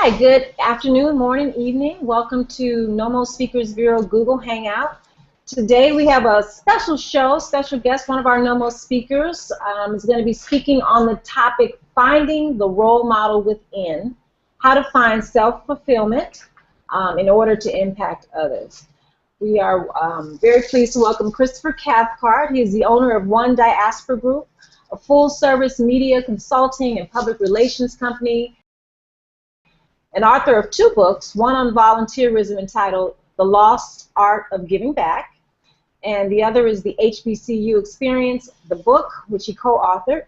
Hi, good afternoon, morning, evening. Welcome to Nommo Speakers Bureau Google Hangout. Today we have a special show, special guest. One of our Nommo speakers is going to be speaking on the topic, finding the role model within, how to find self-fulfillment in order to impact others. We are very pleased to welcome Christopher Cathcart. He is the owner of One Diaspora Group, a full-service media consulting and public relations company, and author of two books, one on volunteerism entitled The Lost Art of Giving Back, and the other is the HBCU Experience, the book, which he co-authored.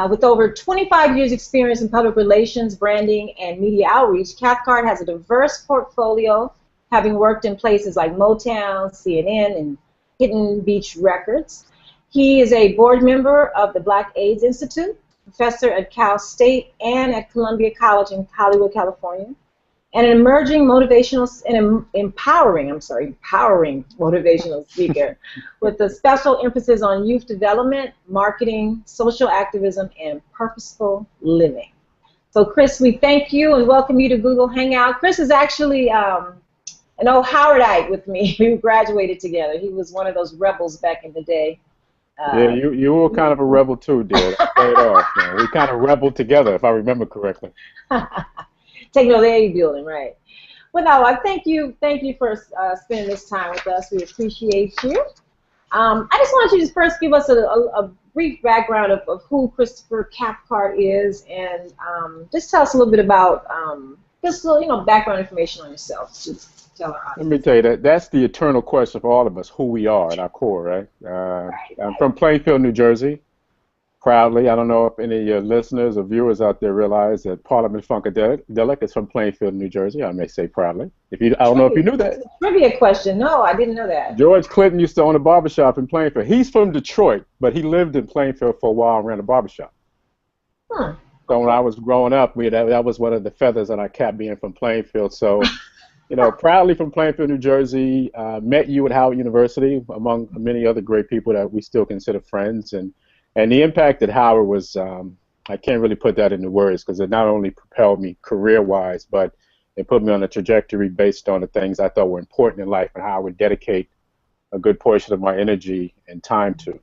With over 25 years experience in public relations, branding, and media outreach, Cathcart has a diverse portfolio, having worked in places like Motown, CNN, and Hidden Beach Records. He is a board member of the Black AIDS Institute, professor at Cal State and at Columbia College in Hollywood, California, and an emerging motivational and empowering motivational speaker with a special emphasis on youth development, marketing, social activism, and purposeful living. So Chris, we thank you and welcome you to Google Hangout. Chris is actually an old Howardite with me. We graduated together. He was one of those rebels back in the day. Yeah, you were kind of a rebel too, dear. Play it off. Man. We kind of rebelled together, if I remember correctly. Taking over the A building, right? Well, no, I thank you for spending this time with us. We appreciate you. I just want you to first give us a brief background of who Christopher Cathcart is, and just tell us a little bit about just background information on yourself. Tell our audience. Let me tell you that's the eternal question for all of us: who we are at our core, right? I'm from Plainfield, New Jersey. Proudly, I don't know if any of your listeners or viewers out there realize that Parliament Funkadelic is from Plainfield, New Jersey. I may say proudly. I don't know if you knew that. Trivia question. No, I didn't know that. George Clinton used to own a barbershop in Plainfield. He's from Detroit, but he lived in Plainfield for a while and ran a barbershop. So when I was growing up, that was one of the feathers in our cap, being from Plainfield. So, proudly from Plainfield, New Jersey. Met you at Howard University, among many other great people that we still consider friends. And the impact at Howard was, I can't really put that into words, because it not only propelled me career-wise, but it put me on a trajectory based on the things I thought were important in life and how I would dedicate a good portion of my energy and time to,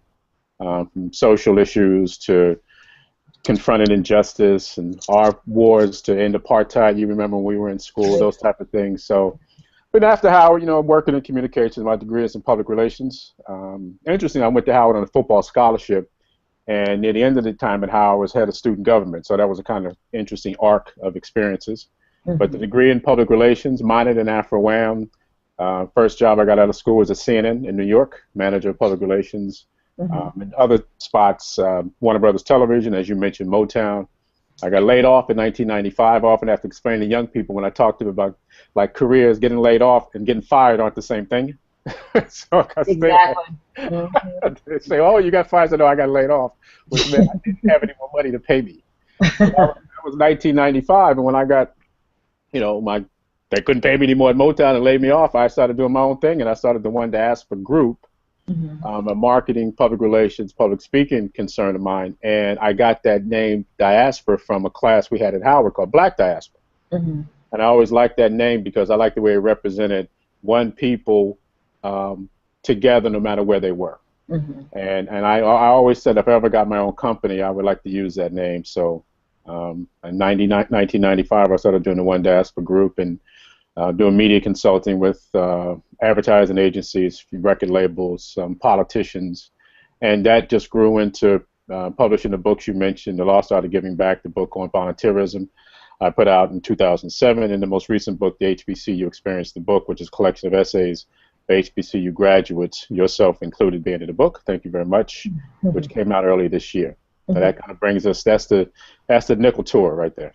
from social issues to confronting injustice and our wars to end apartheid. You remember when we were in school, those type of things. So, but after Howard, working in communications, my degree is in public relations. Interesting, I went to Howard on a football scholarship. And near the end of the time at Howard, I was head of student government, so that was a kind of interesting arc of experiences. But the degree in public relations, minored in Afro-Am. First job I got out of school was at CNN in New York, manager of public relations. And other spots, Warner Brothers Television, as you mentioned, Motown. I got laid off in 1995. I often have to explain to young people when I talk to them about like careers, getting laid off and getting fired aren't the same thing. So exactly. They say, "Oh, you got fired." So no, I got laid off, which meant I didn't have any more money to pay me. So that was 1995, and when I got, they couldn't pay me anymore at Motown and laid me off. I started doing my own thing, and I started the One Diaspora Group, a marketing, public relations, public speaking concern of mine, and I got that name Diaspora from a class we had at Howard called Black Diaspora, and I always liked that name because I liked the way it represented one people together no matter where they were. And I always said if I ever got my own company, I would like to use that name. So in 1995, I started doing the One Diaspora Group and doing media consulting with advertising agencies, record labels, politicians, and that just grew into publishing the books you mentioned, The Lost Art of Giving Back, the book on volunteerism, I put out in 2007, and the most recent book, the HBCU Experience, the book, which is a collection of essays for HBCU graduates, yourself included being in the book. Thank you very much, which came out early this year. So that kind of brings us, that's the nickel tour right there.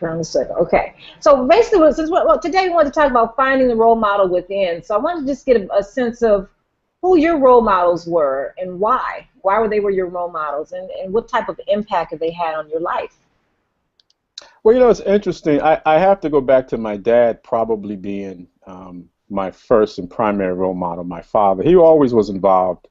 Around the circle. Okay. So basically, today we want to talk about finding the role model within. So I wanted to just get a sense of who your role models were and why. Why were they your role models, and what type of impact have they had on your life? Well, it's interesting. I have to go back to my dad probably being my first and primary role model, my father. He always was involved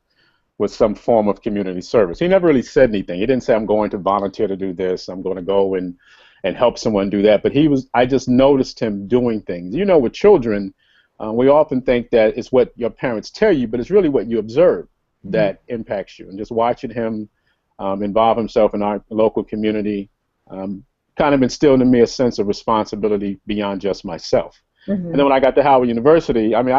with some form of community service. He never really said anything. He didn't say, I'm going to volunteer to do this, I'm going to go and and help someone do that. But I just noticed him doing things. You know, with children, we often think that it's what your parents tell you, but it's really what you observe that impacts you. And just watching him involve himself in our local community kind of instilled in me a sense of responsibility beyond just myself. And then when I got to Howard University, I mean,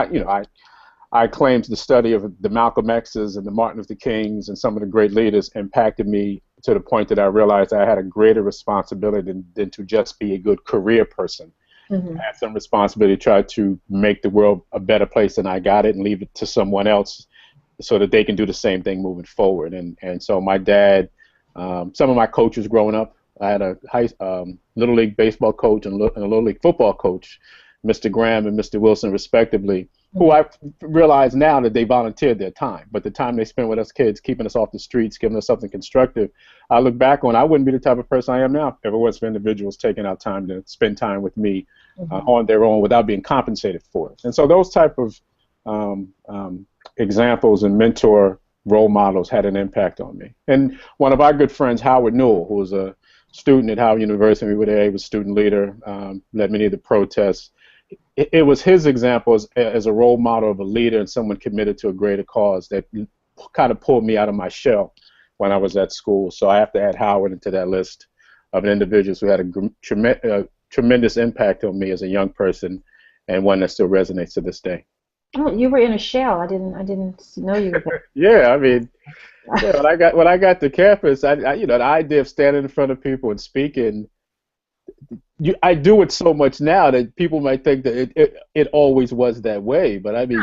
I claimed the study of the Malcolm X's and the Martin Luther Kings and some of the great leaders impacted me to the point that I realized I had a greater responsibility than to just be a good career person. I had some responsibility to try to make the world a better place than I got it and leave it to someone else so that they can do the same thing moving forward. And so my dad, some of my coaches growing up, I had a Little League baseball coach and a Little League football coach, Mr. Graham and Mr. Wilson, respectively, who I realize now that they volunteered their time. But the time they spent with us kids, keeping us off the streets, giving us something constructive, I look back on, I wouldn't be the type of person I am now if it wasn't for individuals taking out time to spend time with me on their own without being compensated for it. And so those type of examples and mentor role models had an impact on me. And one of our good friends, Howard Newell, who was a student at Howard University, we were there, he was student leader, led many of the protests. It was his example as a role model of a leader and someone committed to a greater cause that kind of pulled me out of my shell when I was at school. So I have to add Howard into that list of individuals who had a tremendous impact on me as a young person, and one that still resonates to this day. Oh, you were in a shell. I didn't know you were there. Yeah, I mean, yeah, when I got to campus, the idea of standing in front of people and speaking, I do it so much now that people might think that it always was that way. But I mean,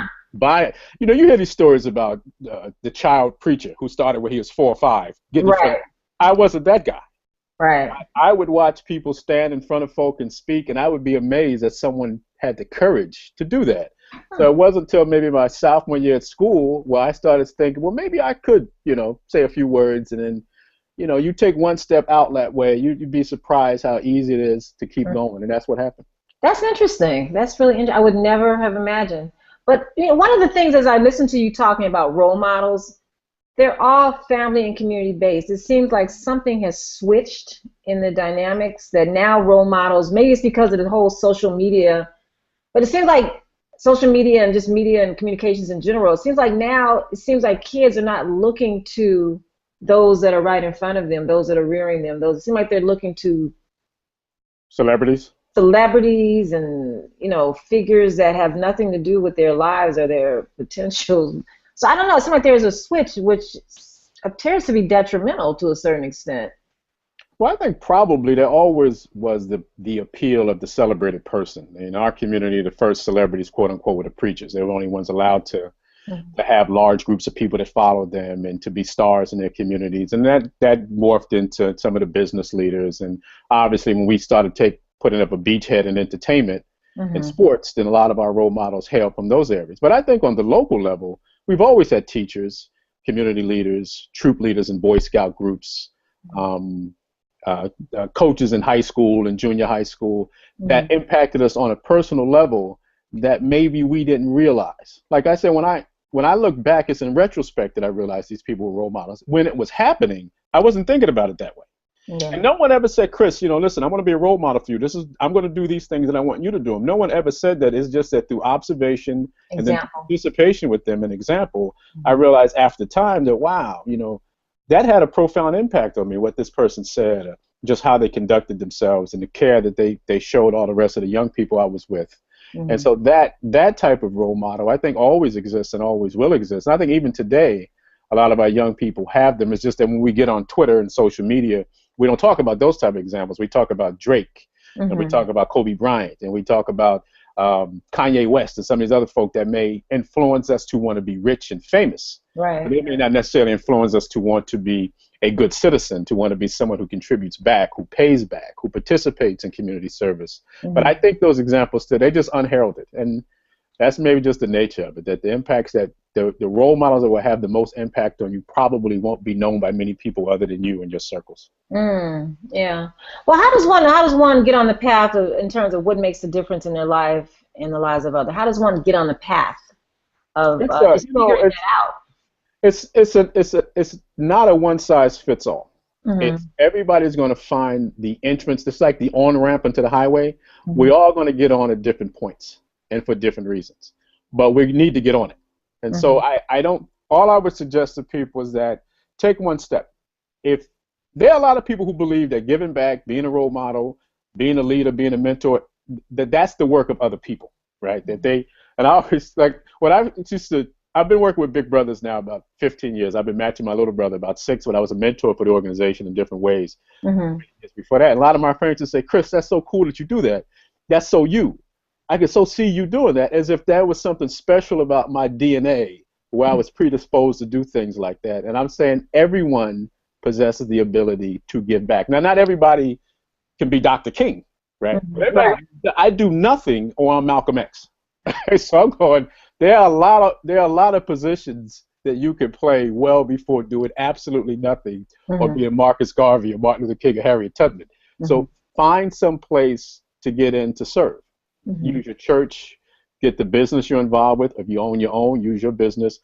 you hear these stories about the child preacher who started when he was 4 or 5. I wasn't that guy. Right. I would watch people stand in front of folk and speak, and I would be amazed that someone had the courage to do that. So it wasn't until maybe my sophomore year at school where I started thinking, well, maybe I could, say a few words, and then, you take one step out that way, you'd be surprised how easy it is to keep going, and that's what happened. That's interesting. That's really interesting. I would never have imagined. But one of the things as I listen to you talking about role models, they're all family and community based. It seems like something has switched in the dynamics that now role models, maybe it's because of the whole social media, but it seems like social media and just media and communications in general, it seems like kids are not looking to those that are right in front of them, those that are rearing them. It seems like they're looking to celebrities and figures that have nothing to do with their lives or their potential. So I don't know. It seems like there's a switch which appears to be detrimental to a certain extent. Well, I think probably there always was the appeal of the celebrated person. In our community, the first celebrities, quote unquote, were the preachers. They were the only ones allowed to have large groups of people that followed them and to be stars in their communities. And that morphed into some of the business leaders. And obviously, when we started putting up a beachhead in entertainment and sports, then a lot of our role models hail from those areas. But I think on the local level, we've always had teachers, community leaders, troop leaders in Boy Scout groups, coaches in high school and junior high school that impacted us on a personal level that maybe we didn't realize. Like I said, when I look back, it's in retrospect that I realized these people were role models. When it was happening, I wasn't thinking about it that way. Yeah. And no one ever said, Chris, listen, I want to be a role model for you. I'm going to do these things and I want you to do them. No one ever said that. It's just that through observation and then participation with them and example, I realized after time that, wow, that had a profound impact on me, what this person said, just how they conducted themselves and the care that they showed all the rest of the young people I was with. And so that type of role model, I think, always exists and always will exist. And I think even today, a lot of our young people have them. It's just that when we get on Twitter and social media, we don't talk about those type of examples. We talk about Drake, and we talk about Kobe Bryant, and we talk about Kanye West and some of these other folk that may influence us to want to be rich and famous. Right. But they may not necessarily influence us to want to be a good citizen, to want to be someone who contributes back, who pays back, who participates in community service. But I think those examples they're just unheralded. And that's maybe just the nature of it, that the impacts that the role models that will have the most impact on you probably won't be known by many people other than you and your circles. Yeah. Well, how does one get on the path in terms of what makes a difference in their life and the lives of others? How does one get on the path of figuring that out? It's not a one size fits all. Mm-hmm. It's everybody's going to find the entrance. It's like the on-ramp into the highway. Mm-hmm. We're all going to get on at different points and for different reasons, but we need to get on it. And so Mm-hmm. I don't, all I would suggest to people is that take one step. If there are a lot of people who believe that giving back, being a role model, being a leader, being a mentor, that's the work of other people, right? That they, and I always like when I used to, I've been working with big brothers now about 15 years. I've been matching my little brother about 6 when I was a mentor for the organization in different ways. Mm-hmm. Years before that, and a lot of my friends would say, Chris, that's so cool that you do that. That's so you. I could so see you doing that as if that was something special about my DNA where I was predisposed to do things like that. And I'm saying everyone possesses the ability to give back. Now, not everybody can be Dr. King, right? Mm-hmm. But everybody, I do nothing or I'm Malcolm X. So I'm going, there are a lot of positions that you could play well before doing absolutely nothing or Mm-hmm. being Marcus Garvey or Martin Luther King or Harriet Tubman. Mm-hmm. So find some place to get in to serve. Mm-hmm. Use your church, get the business you're involved with. If you own your own, use your business.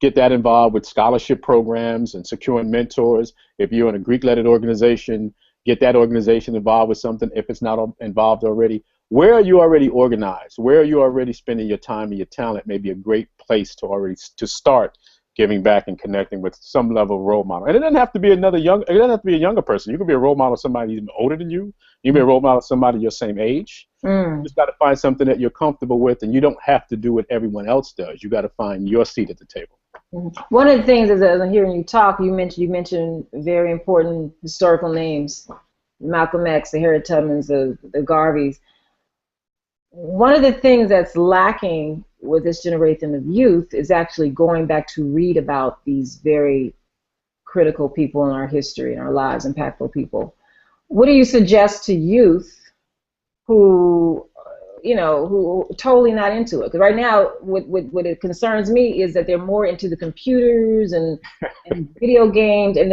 Get that involved with scholarship programs and securing mentors. If you're in a Greek-led organization, get that organization involved with something if it's not involved already. Where are you already organized? Where are you already spending your time and your talent? May be a great place to start giving back and connecting with some level of role model. And it doesn't have to be it doesn't have to be a younger person. You can be a role model of somebody even older than you. You can be a role model of somebody your same age. You Mm. just got to find something that you're comfortable with, and you don't have to do what everyone else does. You got to find your seat at the table. Mhm. One of the things is, as I'm hearing you talk, you mentioned very important historical names, Malcolm X, the Harriet Tubmans, the Garveys. One of the things that's lacking with this generation of youth is actually going back to read about these very critical people in our history, in our lives, impactful people. What do you suggest to youth who, who are totally not into it? Because right now, what it concerns me is that they're more into the computers and video games, and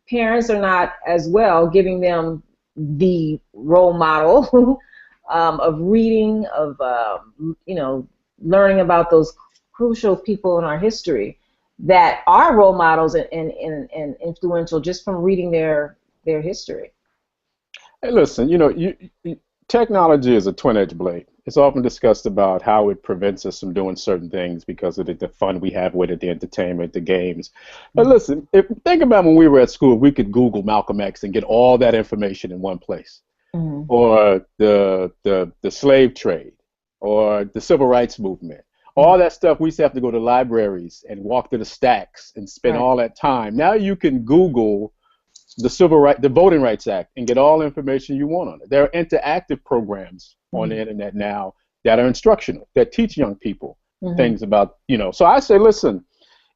parents are not as well giving them the role model of reading, of learning about those crucial people in our history that are role models and influential just from reading their history. Hey, listen, technology is a twin-edged blade. It's often discussed about how it prevents us from doing certain things because of the fun we have with it, the entertainment, the games. But listen, think about when we were at school, we could Google Malcolm X and get all that information in one place, Mm-hmm. or the slave trade, or the civil rights movement. Mm-hmm. All that stuff, we used to have to go to libraries and walk through the stacks and spend Right. all that time. Now you can Google the Voting Rights Act and get all the information you want on it. There are interactive programs on the internet now that are instructional, that teach young people Mm-hmm. things about, So I say, listen,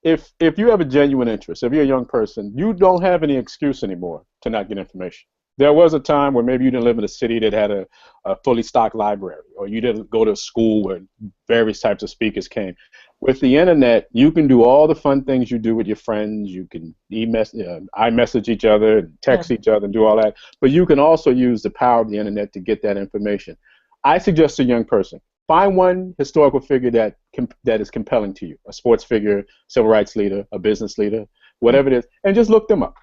if you have a genuine interest, if you're a young person, you don't have any excuse anymore to not get information. There was a time where maybe you didn't live in a city that had a fully stocked library, or you didn't go to a school where various types of speakers came. With the internet, you can do all the fun things you do with your friends. You can iMessage each other, and text each other, and do all that. But you can also use the power of the internet to get that information. I suggest to a young person, find one historical figure that is compelling to you, a sports figure, civil rights leader, a business leader, whatever it is, and just look them up.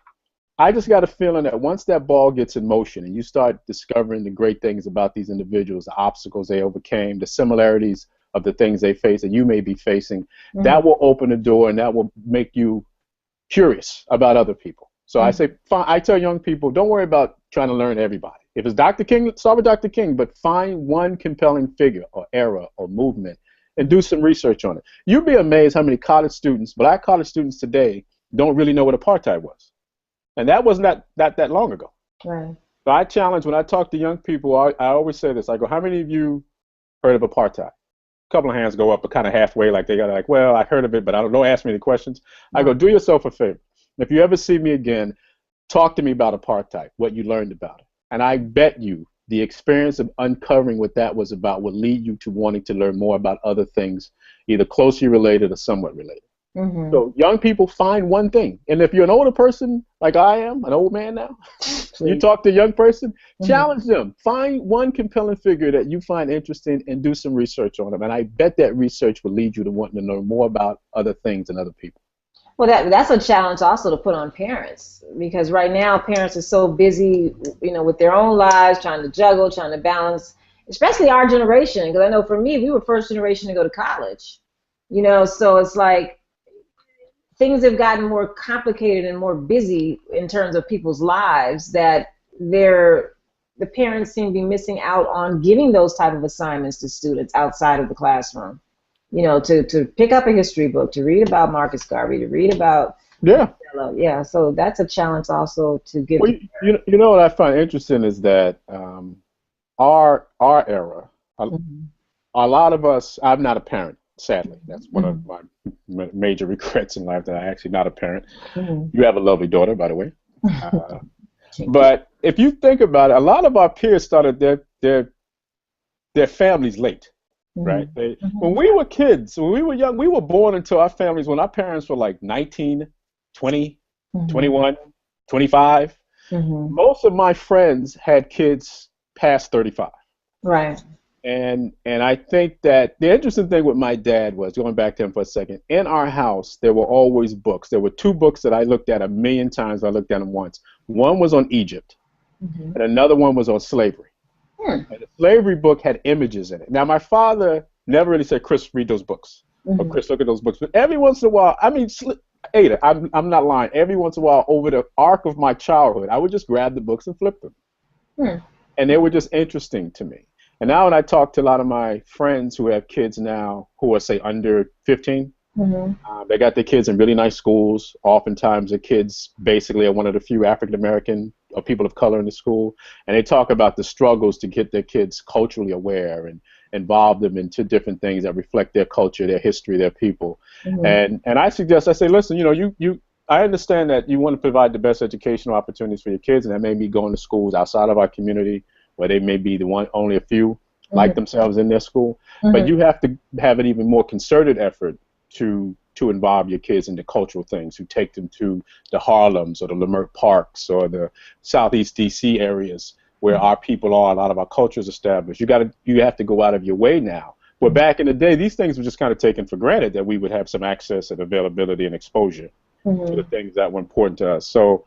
I just got a feeling that once that ball gets in motion and you start discovering the great things about these individuals, the obstacles they overcame, the similarities of the things they face that you may be facing, that will open the door and that will make you curious about other people. So I say, I tell young people, don't worry about trying to learn everybody. If it's Dr. King, start with Dr. King, but find one compelling figure or era or movement and do some research on it. You'd be amazed how many black college students today don't really know what apartheid was. And that wasn't that long ago. Right. So I challenge, when I talk to young people, I always say this. I go, how many of you heard of apartheid? A couple of hands go up, but kind of halfway, like they got like, well, I heard of it, but don't ask me any questions. I go, do yourself a favor. If you ever see me again, talk to me about apartheid, what you learned about it. And I bet you the experience of uncovering what that was about will lead you to wanting to learn more about other things, either closely related or somewhat related. Mm-hmm. So young people, find one thing. And if you're an older person, like I am, an old man now, you talk to a young person, challenge them. Find one compelling figure that you find interesting and do some research on them. And I bet that research will lead you to wanting to know more about other things and other people. Well, that's a challenge also to put on parents, because right now parents are so busy, with their own lives, trying to juggle, trying to balance, especially our generation. Because I know for me, we were first generation to go to college, so it's like things have gotten more complicated and more busy in terms of people's lives that the parents seem to be missing out on giving those type of assignments to students outside of the classroom. To pick up a history book, to read about Marcus Garvey, to read about Yeah. Yeah, so that's a challenge also to give. Well, you know what I find interesting is that our era, Mm-hmm. a lot of us. I'm not a parent, sadly. That's one of Mm-hmm. my major regrets in life, that I'm actually not a parent. Mm-hmm. You have a lovely daughter, by the way. Uh, Thank you. but if you think about it, a lot of our peers started their families late, right? When Mm-hmm. we were kids, when we were young, we were born into our families when our parents were like 19, 20, Mm-hmm. 21, 25. Mm-hmm. Most of my friends had kids past 35. Right. And I think that the interesting thing with my dad was, going back to him for a second, in our house there were always books. There were two books that I looked at a million times. I looked at them once. One was on Egypt, Mm-hmm. and another one was on slavery. And the slavery book had images in it. Now, my father never really said, Chris, read those books, or Mm-hmm. Chris, look at those books. But every once in a while, I mean, Ada, I'm not lying. Every once in a while, over the arc of my childhood, I would just grab the books and flip them. Mm-hmm. And they were just interesting to me. And now when I talk to a lot of my friends who have kids now who are, say, under 15, Mm-hmm. they got their kids in really nice schools. Oftentimes the kids basically are one of the few African American or people of color in the school. And they talk about the struggles to get their kids culturally aware and involve them into different things that reflect their culture, their history, their people. Mm-hmm. And I suggest, I say, listen, I understand that you want to provide the best educational opportunities for your kids, and that may be going to schools outside of our community where they may be only a few like themselves in their school. But Mm-hmm. you have to have an even more concerted effort to involve your kids into cultural things, to take them to the Harlems or the Leimert Parks or the Southeast DC areas where our people are, a lot of our culture is established. You have to go out of your way now. Where back in the day, these things were just kind of taken for granted, that we would have some access and availability and exposure to the Mm-hmm. things that were important to us. So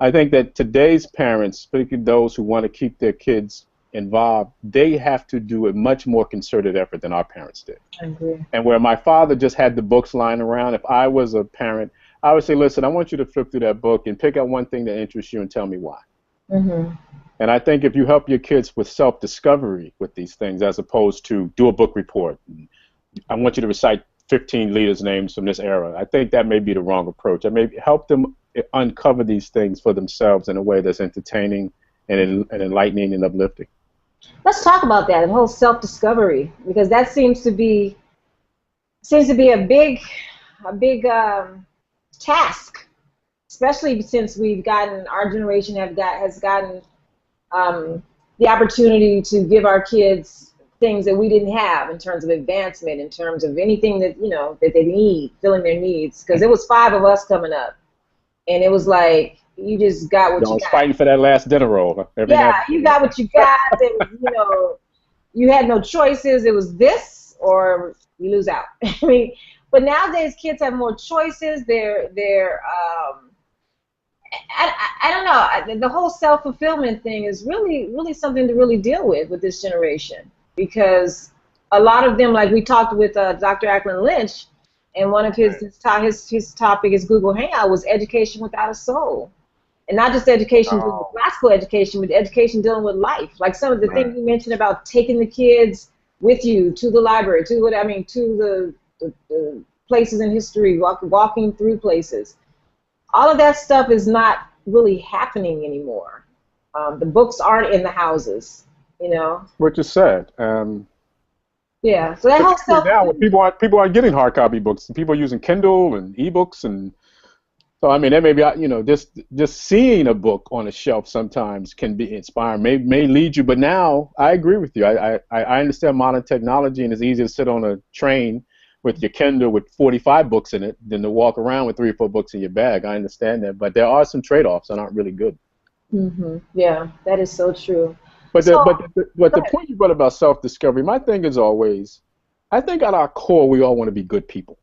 I think that today's parents, particularly those who want to keep their kids involved, they have to do a much more concerted effort than our parents did. I agree. And where my father just had the books lying around, if I was a parent, I would say, listen, I want you to flip through that book and pick out one thing that interests you and tell me why. Mm-hmm. And I think if you help your kids with self-discovery with these things, as opposed to do a book report, I want you to recite 15 leaders' names from this era, I think that may be the wrong approach. I may help them uncover these things for themselves in a way that's entertaining and enlightening and uplifting. Let's talk about that, the whole self-discovery, because that seems to be a big task, especially since our generation has gotten the opportunity to give our kids things that we didn't have in terms of advancement, in terms of anything that they need, filling their needs. Because it was five of us coming up, and it was like you just got what You know, I you was got. fighting for that last dinner roll every Yeah, night. you got what you got. There was, you had no choices. It was this or you lose out. I mean, but nowadays kids have more choices. I don't know. The whole self-fulfillment thing is really, really something to really deal with this generation, because a lot of them, like we talked with Dr. Ackland Lynch, and one of his topic is Google Hangout was education without a soul. And not just education dealing with Oh, classical education, but education dealing with life. Like some of the right. things you mentioned about taking the kids with you to the library, to the places in history, walking through places. All of that stuff is not really happening anymore. The books aren't in the houses. Which is sad. Yeah. So that whole Particularly now, when self-fulfillment. people aren't getting hard copy books. People are using Kindle and ebooks, and so I mean, that may be just seeing a book on a shelf sometimes can be inspiring, may lead you. But now I agree with you. I understand modern technology, and it's easier to sit on a train with your Kindle with 45 books in it than to walk around with 3 or 4 books in your bag. I understand that, but there are some trade-offs that aren't really good. Yeah, that is so true. But So the point you brought about self-discovery, my thing is always, I think at our core we all want to be good people.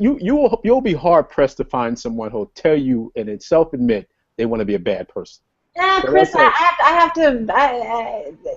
you'll be hard pressed to find someone who'll tell you and then self-admit they want to be a bad person. Nah, So Chris, I have to.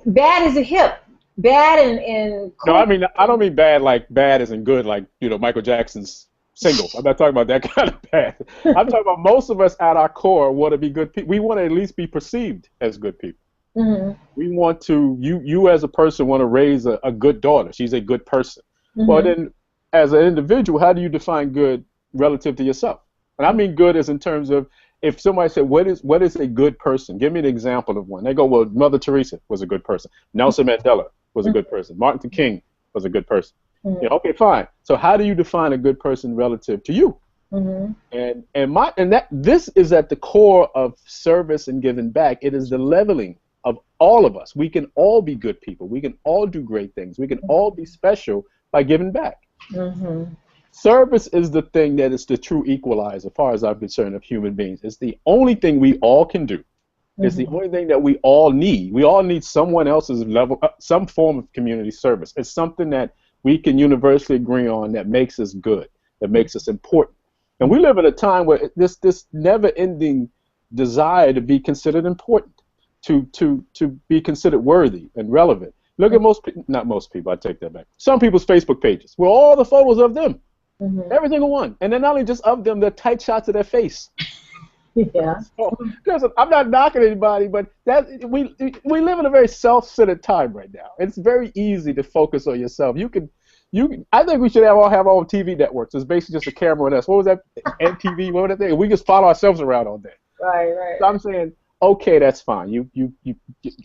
Bad is a hip. Bad and no, cool. I mean I don't mean bad like bad isn't good like Michael Jackson's single. I'm not talking about that kind of bad. I'm talking about most of us at our core want to be good people. We want to at least be perceived as good people. Mm-hmm. We want to you as a person want to raise a good daughter. She's a good person. Mm-hmm. Well then, as an individual, how do you define good relative to yourself? And I mean good as in terms of if somebody said, what is a good person? Give me an example of one. They go, well, Mother Teresa was a good person. Nelson Mandela was a good person. Martin Luther King was a good person. Mm-hmm. Okay, fine. So how do you define a good person relative to you? Mm-hmm. And this is at the core of service and giving back. It is the leveling of all of us. We can all be good people. We can all do great things. We can all be special by giving back. Mm-hmm. Service is the thing that is the true equalizer, as far as I'm concerned, of human beings. It's the only thing we all can do. It's the only thing that we all need. We all need someone else's level, some form of community service. It's something that we can universally agree on that makes us good, that makes us important. And we live in a time where this never-ending desire to be considered important, to be considered worthy and relevant. Look at not most people, I take that back. Some people's Facebook pages where all the photos of them, every single one. And they're not only just of them, they're tight shots of their face. Yeah. So, I'm not knocking anybody, but we live in a very self-centered time right now. It's very easy to focus on yourself. I think we should all have our own TV networks. It's basically just a camera on us. What was that? NTV, what was that thing? We just follow ourselves around all day. Right. So I'm saying, okay, that's fine.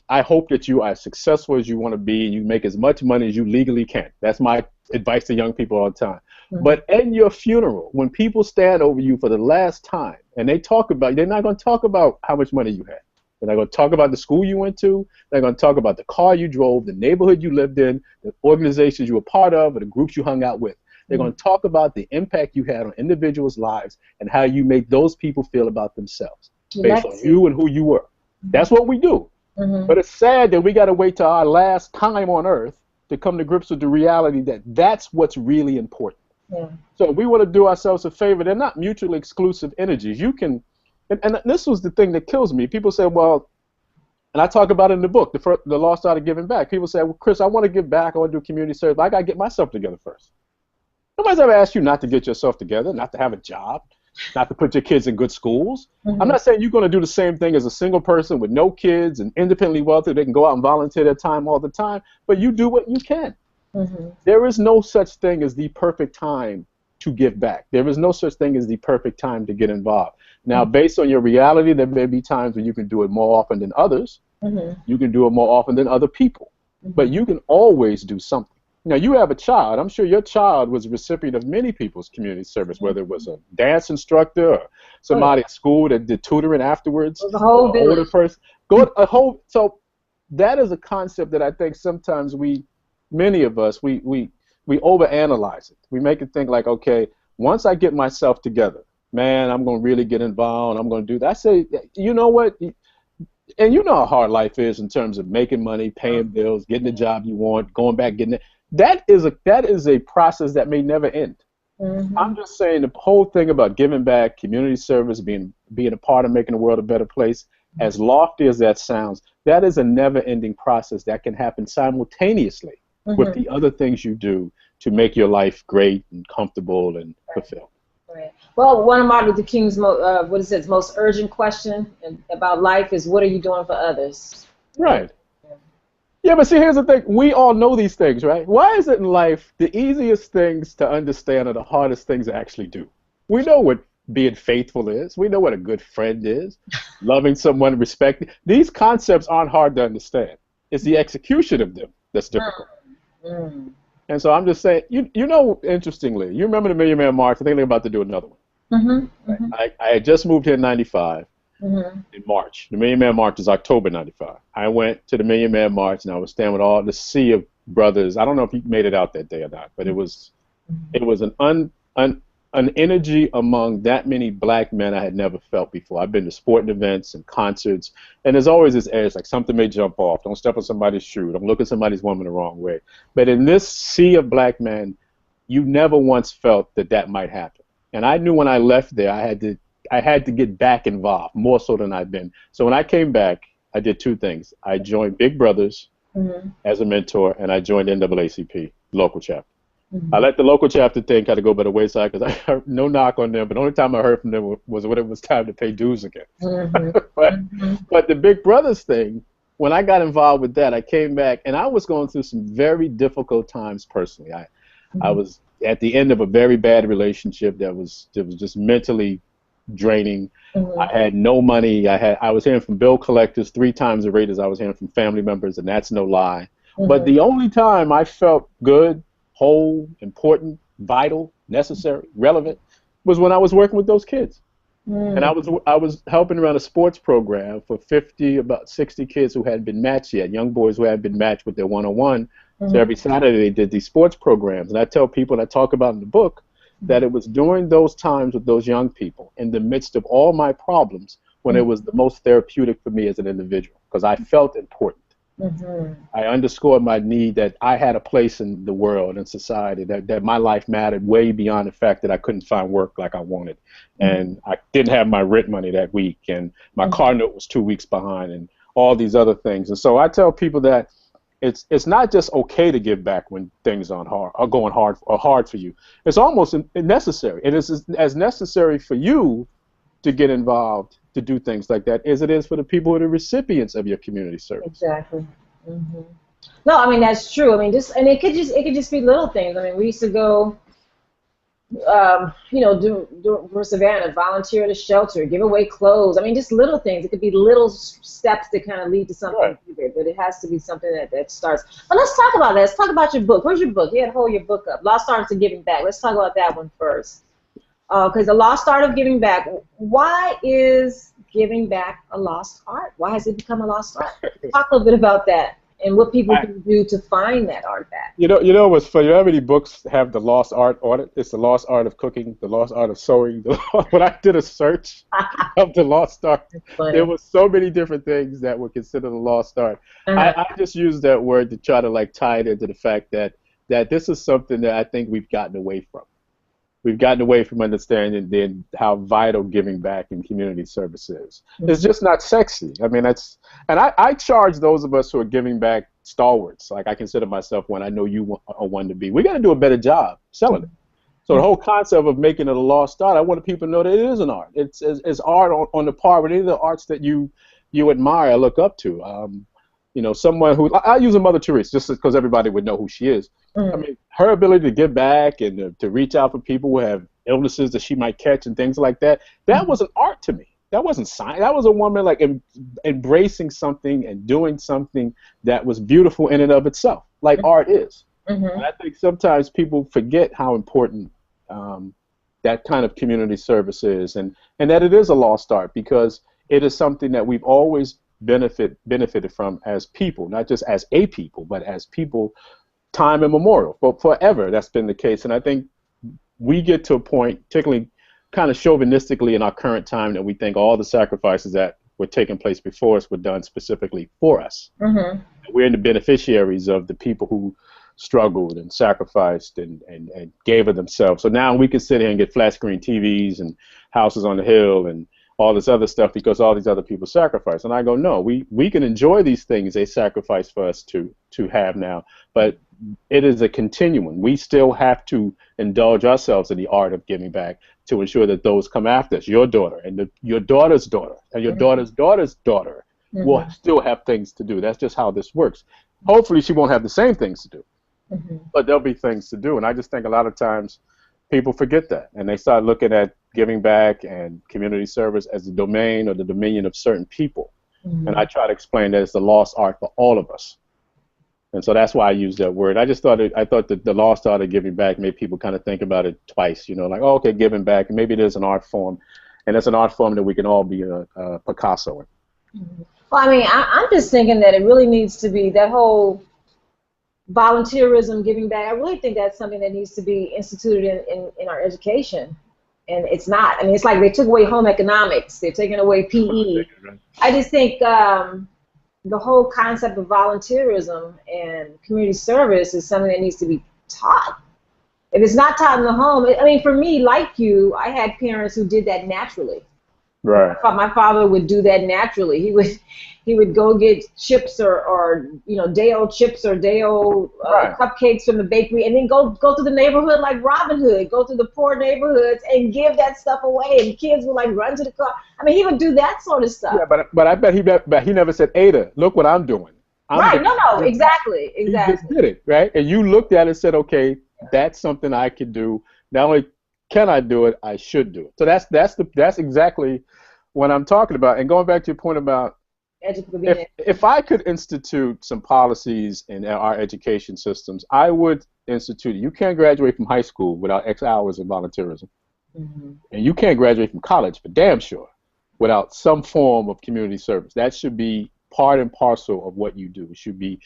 I hope that you are as successful as you want to be and you make as much money as you legally can. That's my advice to young people all the time. But at your funeral, when people stand over you for the last time and they talk about you, they're not going to talk about how much money you had. They're not going to talk about the school you went to. They're going to talk about the car you drove, the neighborhood you lived in, the organizations you were part of, or the groups you hung out with. They're going to talk about the impact you had on individuals' lives and how you made those people feel about themselves based on you and who you were. That's what we do. But it's sad that we got to wait till our last time on earth to come to grips with the reality that that's what's really important. Yeah. So if we want to do ourselves a favor, they're not mutually exclusive energies. You can, and this was the thing that kills me. People say, well, and I talk about it in the book, the Lost Art of Giving Back. People say, well, Chris, I want to give back. I want to do community service. But I got to get myself together first. Nobody's ever asked you not to get yourself together, not to have a job, not to put your kids in good schools. I'm not saying you're going to do the same thing as a single person with no kids and independently wealthy. They can go out and volunteer their time all the time, but you do what you can. There is no such thing as the perfect time to give back. There is no such thing as the perfect time to get involved. Now, based on your reality, there may be times when you can do it more often than others. You can do it more often than other people. But you can always do something. Now, you have a child. I'm sure your child was a recipient of many people's community service, whether it was a dance instructor or somebody at school that did tutoring afterwards. The whole older person. So that is a concept that I think sometimes many of us, we overanalyze it. We make it think like, okay, once I get myself together, man, I'm going to really get involved. I'm going to do that. I say, you know what? And you know how hard life is in terms of making money, paying bills, getting the job you want, going back, getting it. That is a process that may never end. I'm just saying the whole thing about giving back, community service, being a part of making the world a better place, as lofty as that sounds, that is a never-ending process that can happen simultaneously with the other things you do to make your life great and comfortable and fulfilled. Right. Well, one of Martin Luther King's most urgent question about life is, what are you doing for others? Right. Yeah, but see, here's the thing. We all know these things, right? Why is it in life the easiest things to understand are the hardest things to actually do? We know what being faithful is. We know what a good friend is. Loving someone, respecting. These concepts aren't hard to understand. It's the execution of them that's difficult. And so I'm just saying, you know, interestingly, you remember the Million Man March. I think they're about to do another one. I had just moved here in '95. In March. The Million Man March is October '95. I went to the Million Man March and I was standing with all the sea of brothers. I don't know if you made it out that day or not, but it was an energy among that many black men I had never felt before. I've been to sporting events and concerts, and there's always this edge, like something may jump off. Don't step on somebody's shoe. Don't look at somebody's woman the wrong way. But in this sea of black men, you never once felt that that might happen. And I knew when I left there, I had to get back involved more so than I've been. So when I came back, I did two things. I joined Big Brothers as a mentor, and I joined NAACP local chapter. I let the local chapter thing kind of go by the wayside because I heard no knock on them, but the only time I heard from them was when it was time to pay dues again. But the Big Brothers thing, when I got involved with that, I came back, and I was going through some very difficult times personally. I was at the end of a very bad relationship that was just mentally draining. I had no money. I was hearing from bill collectors 3 times the rate as I was hearing from family members, and that's no lie. But the only time I felt good, whole, important, vital, necessary, relevant was when I was working with those kids. And I was helping run a sports program for about 60 kids who hadn't been matched yet, young boys who hadn't been matched with their one-on-one. So every Saturday they did these sports programs. And I tell people, and I talk about in the book, that it was during those times with those young people, in the midst of all my problems, when it was the most therapeutic for me as an individual, because I felt important. I underscored my need that I had a place in the world and society, that my life mattered way beyond the fact that I couldn't find work like I wanted. And I didn't have my rent money that week, and my car note was 2 weeks behind, and all these other things. And so I tell people that it's not just okay to give back when things are going hard for you. It's almost necessary. It is as necessary for you to get involved, to do things like that, as it is for the people who are the recipients of your community service. Exactly. No, I mean, that's true. I mean, and it could just be little things. I mean, we used to go, for Savannah, volunteer at a shelter, give away clothes. I mean, just little things. It could be little steps that kind of lead to something bigger, but it has to be something that starts. But let's talk about that. Let's talk about your book. Where's your book? You had to hold your book up. Lost Arts of Giving Back. Let's talk about that one first. Because the lost art of giving back. Why is giving back a lost art? Why has it become a lost art? Talk a little bit about that and what people can do to find that art back. You know what's funny? You know how many books have the lost art on it? It's the lost art of cooking, the lost art of sewing. When I did a search of the lost art, there were so many different things that were considered a lost art. I just used that word to try to tie it into the fact that this is something that I think we've gotten away from. We've gotten away from understanding then how vital giving back in community service is. It's just not sexy. I mean, I charge those of us who are giving back stalwarts. Like I consider myself one. I know you are one to be. We got to do a better job selling it. So the whole concept of making it a lost art, I want people to know that it is an art. It's art on the par with any of the arts that you admire, look up to. Someone who, I use a Mother Teresa just because everybody would know who she is. I mean, her ability to give back and to reach out for people who have illnesses that she might catch and things like that, that was an art to me. That wasn't science. That was a woman embracing something and doing something that was beautiful in and of itself, like art is. And I think sometimes people forget how important that kind of community service is, and that it is a lost art because it is something that we've always benefited from as people, not just as a people, but as people, time immemorial. But forever, that's been the case. And I think we get to a point, particularly kind of chauvinistically in our current time, that we think all the sacrifices that were taking place before us were done specifically for us. We're the beneficiaries of the people who struggled and sacrificed and gave of themselves. So now we can sit here and get flat screen TVs and houses on the hill and all this other stuff because all these other people sacrifice. And I go, no, we can enjoy these things they sacrifice for us to have now, but it is a continuum. We still have to indulge ourselves in the art of giving back to ensure that those come after us, your daughter and your daughter's daughter and your daughter's daughter's daughter will still have things to do. That's just how this works. Hopefully she won't have the same things to do, but there'll be things to do. And I just think a lot of times people forget that, and they start looking at giving back and community service as the domain or the dominion of certain people. And I try to explain that it's the lost art for all of us. And so that's why I use that word. I thought that the lost art of giving back made people kind of think about it twice, like, oh, okay, giving back, and maybe there's an art form, and it's an art form that we can all be a Picasso in. Well, I mean, I'm just thinking that it really needs to be that whole volunteerism, giving back. I really think that's something that needs to be instituted in our education. And it's not. I mean, it's like they took away home economics. They're taking away PE. I just think the whole concept of volunteerism and community service is something that needs to be taught. if it's not taught in the home, I mean, for me, like you, I had parents who did that naturally. Right. My father would do that naturally. He would go get chips or day old chips or day old Right. cupcakes from the bakery, and then go to the neighborhood like Robin Hood, go to the poor neighborhoods and give that stuff away, and kids would like run to the car. I mean, he would do that sort of stuff. Yeah, but I bet he never said, Ada, look what I'm doing. Right? No, exactly. He just did it, right? And you looked at it and said, okay, that's something I could do. Not only can I do it, I should do it. So that's exactly what I'm talking about. And going back to your point about if I could institute some policies in our education systems, I would institute. You can't graduate from high school without X hours of volunteerism, and you can't graduate from college for damn sure without some form of community service. That should be part and parcel of what you do. It should be,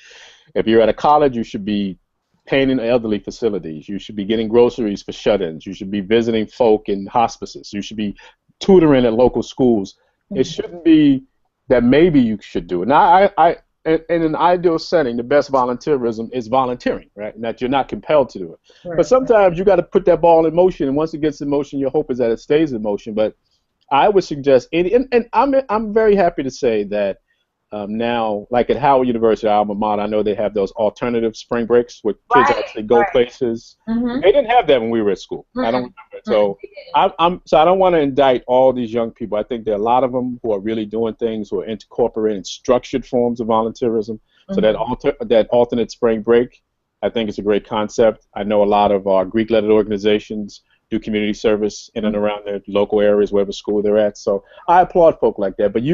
if you're at a college, you should be painting elderly facilities. You should be getting groceries for shut-ins. You should be visiting folk in hospices. You should be tutoring at local schools. It shouldn't be that maybe you should do it. Now, in an ideal setting, the best volunteerism is volunteering, right? And that you're not compelled to do it. Right. But sometimes you got to put that ball in motion, and once it gets in motion, your hope is that it stays in motion. But I would suggest, and I'm very happy to say that now, like at Howard University, alma mater, I know they have those alternative spring breaks where kids actually go places. They didn't have that when we were at school. I don't remember it. So I don't want to indict all these young people. I think there are a lot of them who are really doing things, who are incorporating structured forms of volunteerism. So that alternate spring break, I think it's a great concept. I know a lot of our Greek-lettered organizations do community service in and around their local areas, wherever school they're at. So I applaud folk like that. But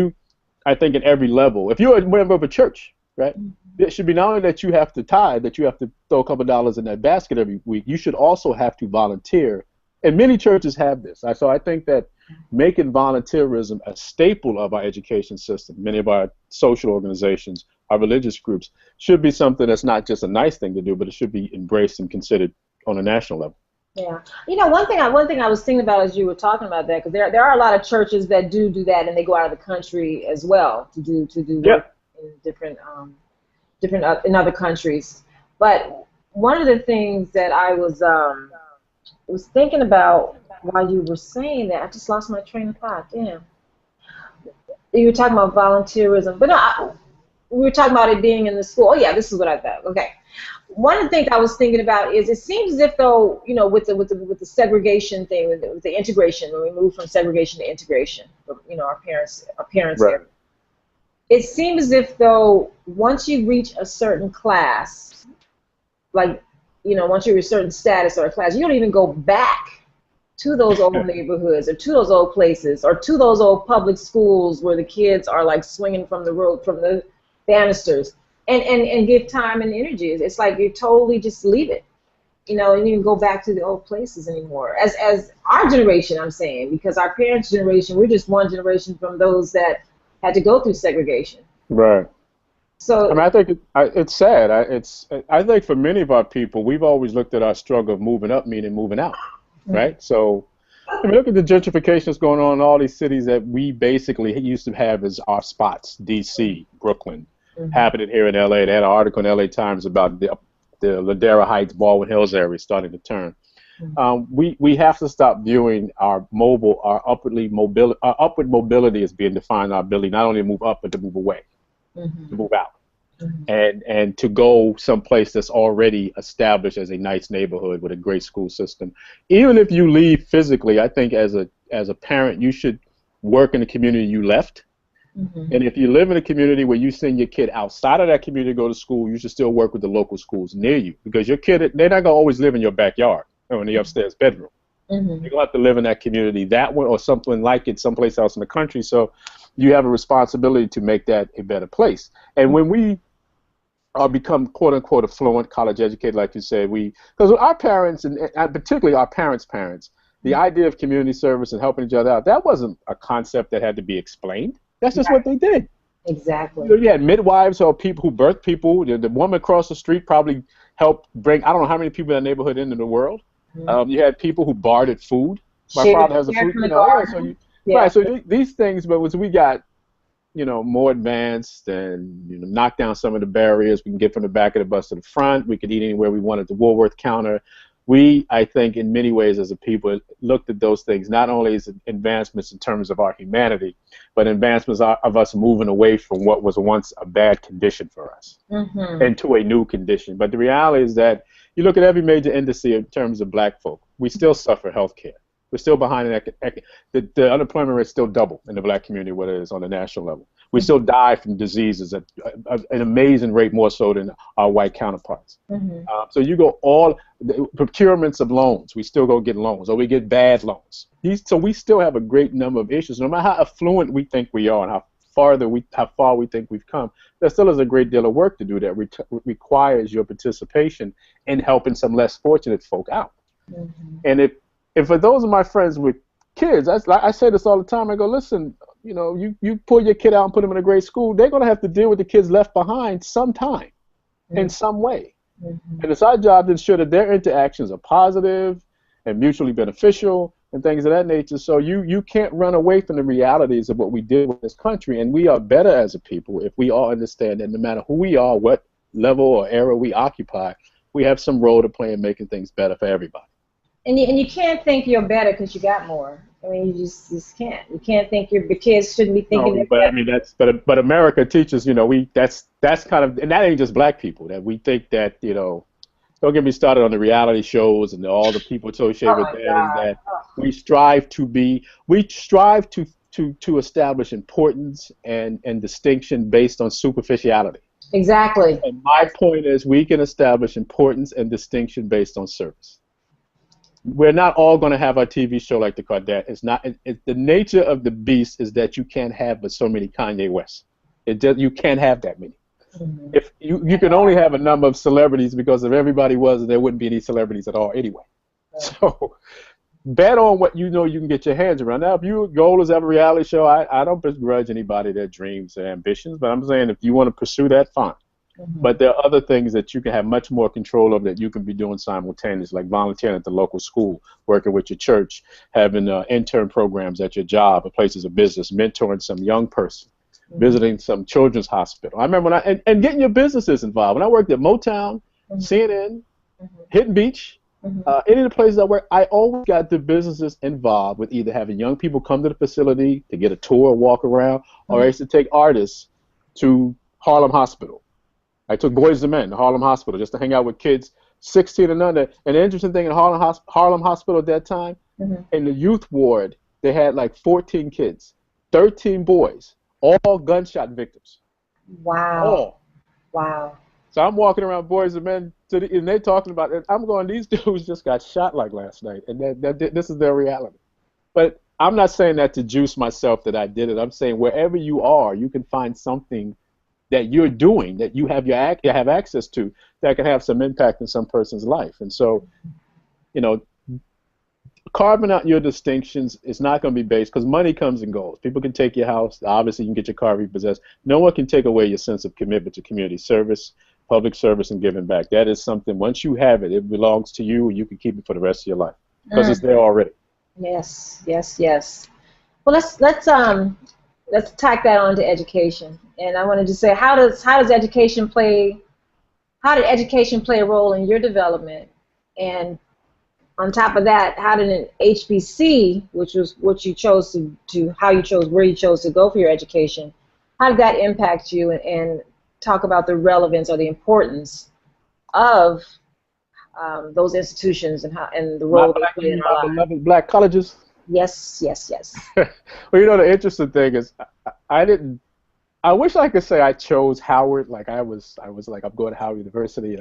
I think at every level, if you're a member of a church, right, it should be not only that you have to tithe, that you have to throw a couple of dollars in that basket every week, you should also have to volunteer. And many churches have this. So I think that making volunteerism a staple of our education system, many of our social organizations, our religious groups, should be something that's not just a nice thing to do, but it should be embraced and considered on a national level. Yeah, one thing I was thinking about as you were talking about that, because there are a lot of churches that do that, and they go out of the country as well to do work in different in other countries. But one of the things that I was thinking about while you were saying that, I just lost my train of thought. Damn, you were talking about volunteerism, but no, we were talking about it being in the school. Oh yeah, this is what I thought. Okay. One of the things I was thinking about is it seems as if though, with the segregation thing, with the integration, when we move from segregation to integration, our parents right. It seems as if though once you reach a certain class, like once you reach a certain status or a class, you don't even go back to those old neighborhoods or to those old places or to those old public schools where the kids are like swinging from the road, from the banisters. And give time and energy. It's like you totally just leave it, and you can go back to the old places anymore. As our generation, I'm saying, because our parents' generation, we're just one generation from those that had to go through segregation. Right. So I mean, I think it's sad. I think for many of our people, we've always looked at our struggle of moving up meaning moving out, right? So I mean, look at the gentrification that's going on in all these cities that we basically used to have as our spots: D.C., Brooklyn. Happening here in LA. They had an article in LA Times about the Ladera Heights, Baldwin Hills area starting to turn. We have to stop viewing our upward mobility as being defined our ability not only to move up but to move away, to move out, and to go someplace that's already established as a nice neighborhood with a great school system. Even if you leave physically, I think as a parent you should work in the community you left. And if you live in a community where you send your kid outside of that community to go to school, you should still work with the local schools near you, because your kid, they're not going to always live in your backyard or in the upstairs bedroom. You're going to have to live in that community that way or something like it someplace else in the country. So you have a responsibility to make that a better place. And when we become quote unquote affluent, college educated, like you said, because our parents, and particularly our parents' parents, the idea of community service and helping each other out, that wasn't a concept that had to be explained. That's just what they did. Exactly. You had midwives or people who birthed people. The woman across the street probably helped bring, I don't know how many people in that neighborhood into the world. You had people who bartered food. My father has a food. So these things, but as we got, more advanced and knocked down some of the barriers, we can get from the back of the bus to the front. We could eat anywhere we wanted at the Woolworth counter. we, I think, in many ways as a people, looked at those things not only as advancements in terms of our humanity, but advancements of us moving away from what was once a bad condition for us into a new condition. But the reality is that you look at every major industry in terms of black folk, we still suffer health care. We're still behind the unemployment rate is still double in the black community what it is on the national level. We still die from diseases at an amazing rate, more so than our white counterparts. So you go all the procurements of loans, we still go get loans, or we get bad loans. So we still have a great number of issues. No matter how affluent we think we are and how far we think we've come, there still is a great deal of work to do that requires your participation in helping some less fortunate folk out. And if for those of my friends with kids, I say this all the time. I go, listen, you know, you pull your kid out and put them in a great school, they're going to have to deal with the kids left behind sometime, in some way. And it's our job to ensure that their interactions are positive and mutually beneficial and things of that nature. So you can't run away from the realities of what we did with this country. And we are better as a people if we all understand that no matter who we are, what level or era we occupy, we have some role to play in making things better for everybody. And you can't think you're better because you got more. I mean, you just can't. You can't think your kids shouldn't be thinking. No, but I mean but America teaches, you know, that's kind of, and that ain't just black people, that we think that, you know, don't get me started on the reality shows and all the people associated with that, is that we strive to establish importance and distinction based on superficiality. Exactly. And my point is we can establish importance and distinction based on service. We're not all going to have our TV show like the Kardashians. The nature of the beast is that you can't have but so many Kanye Wests. You can't have that many. If you can only have a number of celebrities, because if everybody was, there wouldn't be any celebrities at all anyway. So bet on what you know you can get your hands around. Now, if your goal is to have a reality show, I don't begrudge anybody their dreams and ambitions, but I'm saying if you want to pursue that, fine. But there are other things that you can have much more control of that you can be doing simultaneously, like volunteering at the local school, working with your church, having intern programs at your job or places of business, mentoring some young person, visiting some children's hospital. I remember when and getting your businesses involved. When I worked at Motown, CNN, Hidden Beach, any of the places I worked, I always got the businesses involved with either having young people come to the facility to get a tour, walk around, or I used to take artists to Harlem Hospital. I took boys and men to Harlem Hospital just to hang out with kids 16 and under. And the interesting thing in Harlem Hospital at that time, in the youth ward, they had like 14 kids, 13 boys, all gunshot victims. Wow. All. Wow. So I'm walking around boys and men, and they're talking about it. I'm going, these dudes just got shot like last night, and this is their reality. But I'm not saying that to juice myself that I did it. I'm saying wherever you are, you can find something that you're doing, that you have access to, that can have some impact in some person's life. And so, you know, carving out your distinctions is not going to be based, because money comes and goes. People can take your house. Obviously, you can get your car repossessed. No one can take away your sense of commitment to community service, public service, and giving back. That is something, once you have it, it belongs to you, and you can keep it for the rest of your life, because it's there already. Yes, yes, yes. Well, let's tack that on to education. And I wanted to say, how did education play a role in your development? And on top of that, how did an HBC, which was what you chose where you chose to go for your education, how did that impact you? And talk about the relevance or the importance of those institutions and the role they play in our lives. Beloved black colleges. Yes, yes, yes. Well, you know, the interesting thing is, I wish I could say I chose Howard. Like I was like, I'm going to Howard University.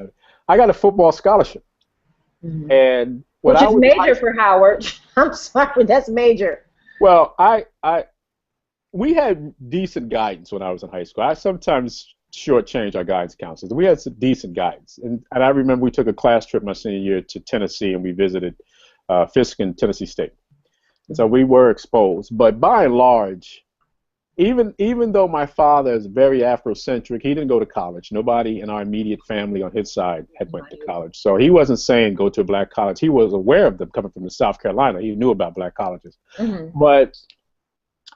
I got a football scholarship, and which is major for Howard. I'm sorry, that's major. Well, we had decent guidance when I was in high school. I sometimes shortchange our guidance counselors. We had some decent guidance, and I remember we took a class trip my senior year to Tennessee, and we visited Fisk and Tennessee State. So we were exposed, but by and large, even though my father is very Afrocentric, he didn't go to college. Nobody in our immediate family on his side had went to college. So he wasn't saying go to a black college. He was aware of them coming from South Carolina. He knew about black colleges. But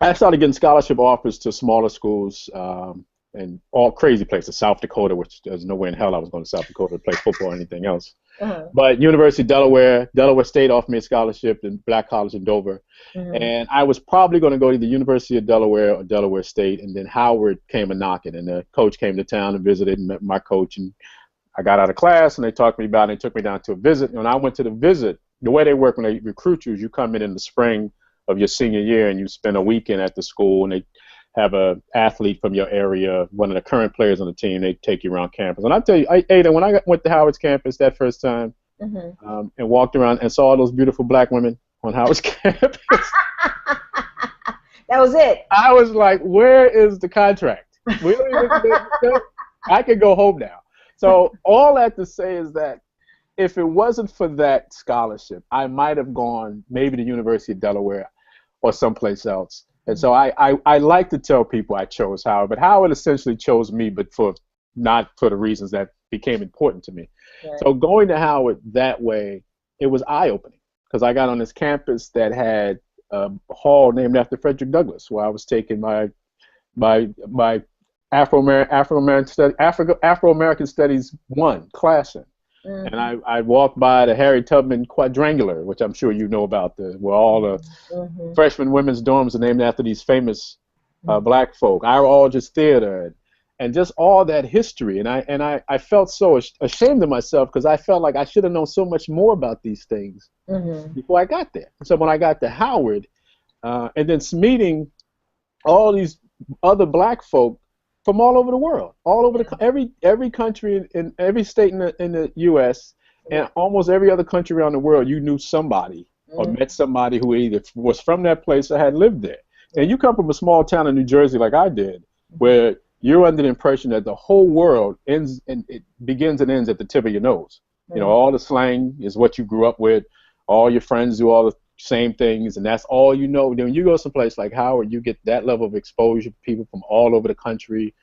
I started getting scholarship offers to smaller schools and all crazy places. South Dakota, which there's nowhere in hell I was going to South Dakota to play football or anything else. But University of Delaware State offered me a scholarship in Black College in Dover. And I was probably going to go to the University of Delaware or Delaware State, and then Howard came a knocking, and the coach came to town and visited and met my coach, and I got out of class, and they talked to me about it, and they took me down to a visit. And when I went to the visit, the way they work when they recruit you is you come in the spring of your senior year, and you spend a weekend at the school, and they have a athlete from your area, one of the current players on the team, they take you around campus. And I tell you, Ada, when I went to Howard's campus that first time and walked around and saw all those beautiful black women on Howard's campus, that was it. I was like, where is the contract? We don't even, I could go home now. So all that to say is that if it wasn't for that scholarship, I might have gone maybe to the University of Delaware or someplace else. And so I like to tell people I chose Howard, but Howard essentially chose me, but not for the reasons that became important to me. Right. So going to Howard that way, it was eye-opening because I got on this campus that had a hall named after Frederick Douglass, where I was taking my Afro-American Studies 1 class in. And I walked by the Harry Tubman Quadrangular, which I'm sure you know about, where all the freshman women's dorms are named after these famous black folk. Our Aldrich Theater, and just all that history. And I felt so ashamed of myself because I felt like I should have known so much more about these things before I got there. So when I got to Howard, and then meeting all these other black folk from all over the world, all over every country in every state in the U.S. and almost every other country around the world, you knew somebody or met somebody who either was from that place or had lived there. And you come from a small town in New Jersey like I did, where you're under the impression that the whole world ends and it begins and ends at the tip of your nose. You know, all the slang is what you grew up with. All your friends do all the same things, and that's all you know. Then when you go someplace like Howard, you get that level of exposure, people from all over the country,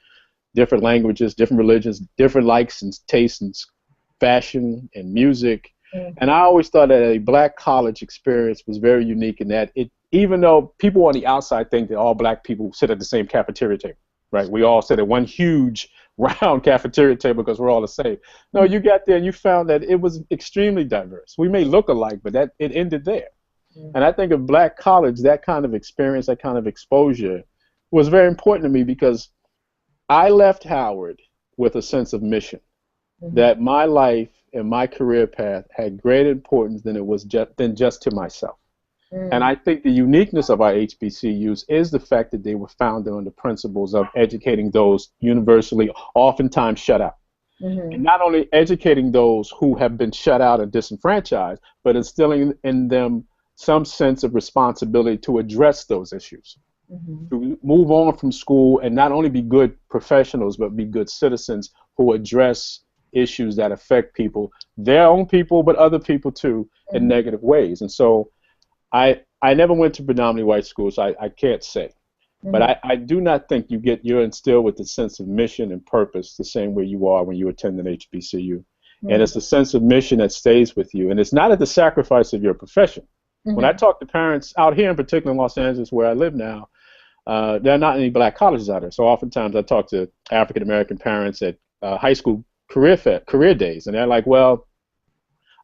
different languages, different religions, different likes and tastes and fashion and music. And I always thought that a black college experience was very unique in that even though people on the outside think that all black people sit at the same cafeteria table, right? We all sit at one huge round cafeteria table because we're all the same. No, you got there and you found that it was extremely diverse. We may look alike, but it ended there. And I think of black college, that kind of experience, that kind of exposure was very important to me because I left Howard with a sense of mission, that my life and my career path had greater importance than it was just to myself. And I think the uniqueness of our HBCUs is the fact that they were founded on the principles of educating those universally, oftentimes shut out. And not only educating those who have been shut out and disenfranchised, but instilling in them some sense of responsibility to address those issues, to move on from school and not only be good professionals, but be good citizens who address issues that affect people, their own people, but other people too, in negative ways. And so I never went to predominantly white schools, so I can't say. But I do not think you're instilled with a sense of mission and purpose the same way you are when you attend an HBCU. And it's a sense of mission that stays with you. And it's not at the sacrifice of your profession. When I talk to parents out here, in particular in Los Angeles, where I live now, there are not any black colleges out there. So oftentimes I talk to African-American parents at high school career days, and they're like, well,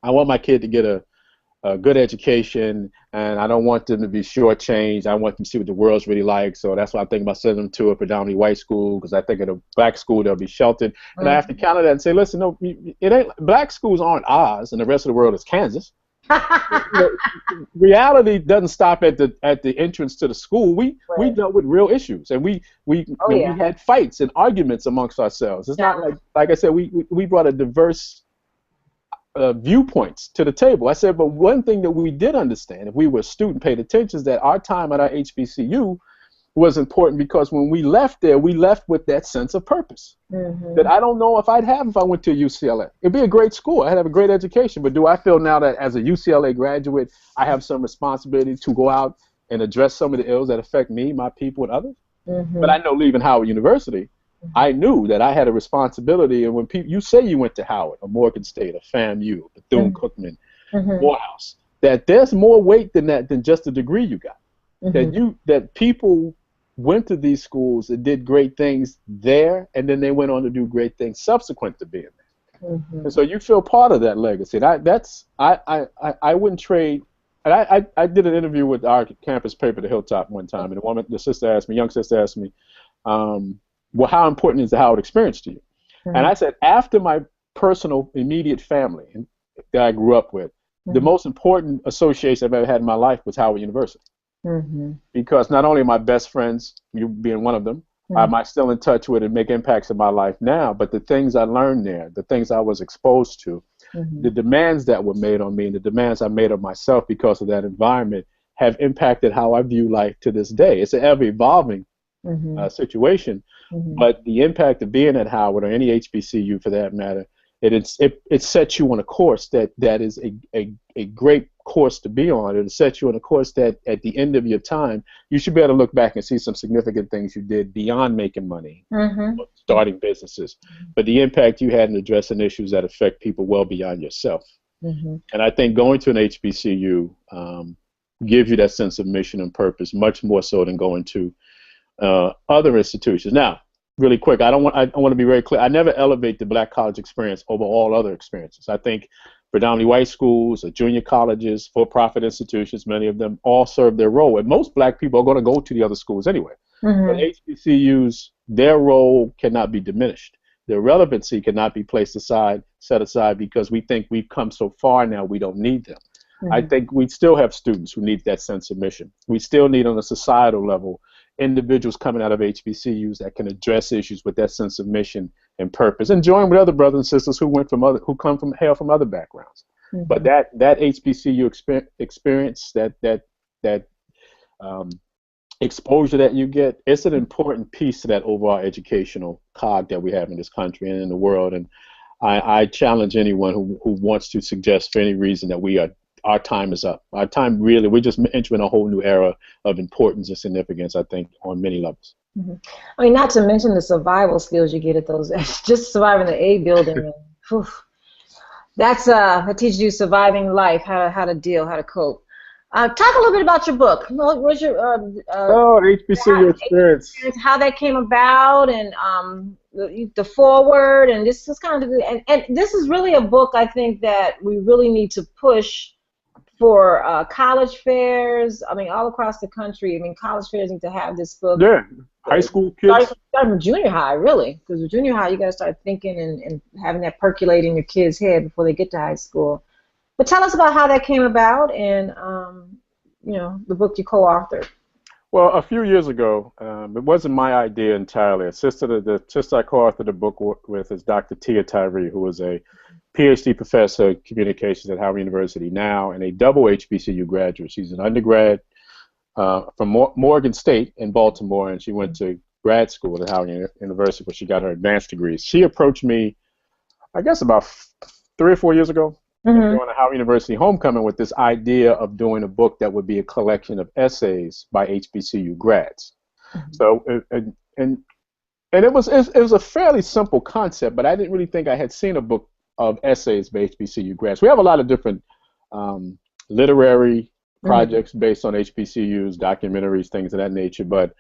I want my kid to get a good education, and I don't want them to be shortchanged. I want them to see what the world's really like. So that's why I think about sending them to a predominantly white school, because I think at a black school they'll be sheltered. And I have to counter that and say, listen, no, it ain't. Black schools aren't Oz, and the rest of the world is Kansas. Reality doesn't stop at the entrance to the school. We dealt with real issues, and we had fights and arguments amongst ourselves. It's not like I said, we brought a diverse viewpoints to the table. I said, but one thing that we did understand, if we were a student, paid attention, is that our time at our HBCU was important because when we left there, we left with that sense of purpose that I don't know if I'd have if I went to UCLA. It'd be a great school. I'd have a great education. But do I feel now that as a UCLA graduate, I have some responsibility to go out and address some of the ills that affect me, my people, and others? But I know leaving Howard University, I knew that I had a responsibility. And when you say you went to Howard, or Morgan State, or FAMU, Bethune-Cookman, Morehouse, that there's more weight than that, than just the degree you got. That people went to these schools and did great things there, and then they went on to do great things subsequent to being there. And so you feel part of that legacy. I wouldn't trade. And I did an interview with our campus paper, The Hilltop, one time, and young sister asked me, well, how important is the Howard experience to you? And I said, after my personal immediate family that I grew up with, the most important association I've ever had in my life was Howard University. Because not only are my best friends, you being one of them, am I still in touch with and make impacts in my life now, but the things I learned there, the things I was exposed to, the demands that were made on me and the demands I made on myself because of that environment have impacted how I view life to this day. It's an ever-evolving situation, but the impact of being at Howard or any HBCU for that matter, it sets you on a course that is a great course to be on. It sets you on a course that at the end of your time, you should be able to look back and see some significant things you did beyond making money, starting businesses, but the impact you had in addressing issues that affect people well beyond yourself. And I think going to an HBCU gives you that sense of mission and purpose much more so than going to other institutions. Now, really quick, I want to be very clear. I never elevate the black college experience over all other experiences. I think predominantly white schools or junior colleges, for-profit institutions, many of them all serve their role. And most black people are going to go to the other schools anyway. But HBCUs, their role cannot be diminished. Their relevancy cannot be set aside because we think we've come so far now we don't need them. I think we still have students who need that sense of mission. We still need on a societal level individuals coming out of HBCUs that can address issues with that sense of mission and purpose, and join with other brothers and sisters who hail from other backgrounds. But that HBCU experience, that exposure that you get, it's an important piece to that overall educational cog that we have in this country and in the world. And I challenge anyone who wants to suggest for any reason that our time is up. Our time really, we're just entering a whole new era of importance and significance, I think, on many levels. I mean, not to mention the survival skills you get at those, just surviving the A building. That teaches you surviving life, how to deal, how to cope. Talk a little bit about your book. What's your HBCU experience? How that came about, and the foreword, and this is kind of and this is really a book I think that we really need to push for college fairs. I mean, all across the country. I mean, college fairs need to have this book. Yeah, high school kids. Starting from junior high, really, because with junior high you got to start thinking and having that percolate in your kids' head before they get to high school. But tell us about how that came about, and the book you co-authored. Well, a few years ago, it wasn't my idea entirely. The sister I co-authored the book with is Dr. Tia Tyree, who is a PhD professor of communications at Howard University now and a double HBCU graduate. She's an undergrad from Morgan State in Baltimore, and she went to grad school at Howard University where she got her advanced degrees. She approached me, I guess, about 3 or 4 years ago, during a Howard University homecoming with this idea of doing a book that would be a collection of essays by HBCU grads. So, and it was a fairly simple concept, but I didn't really think I had seen a book of essays by HBCU grads. We have a lot of different literary projects based on HBCUs, documentaries, things of that nature, but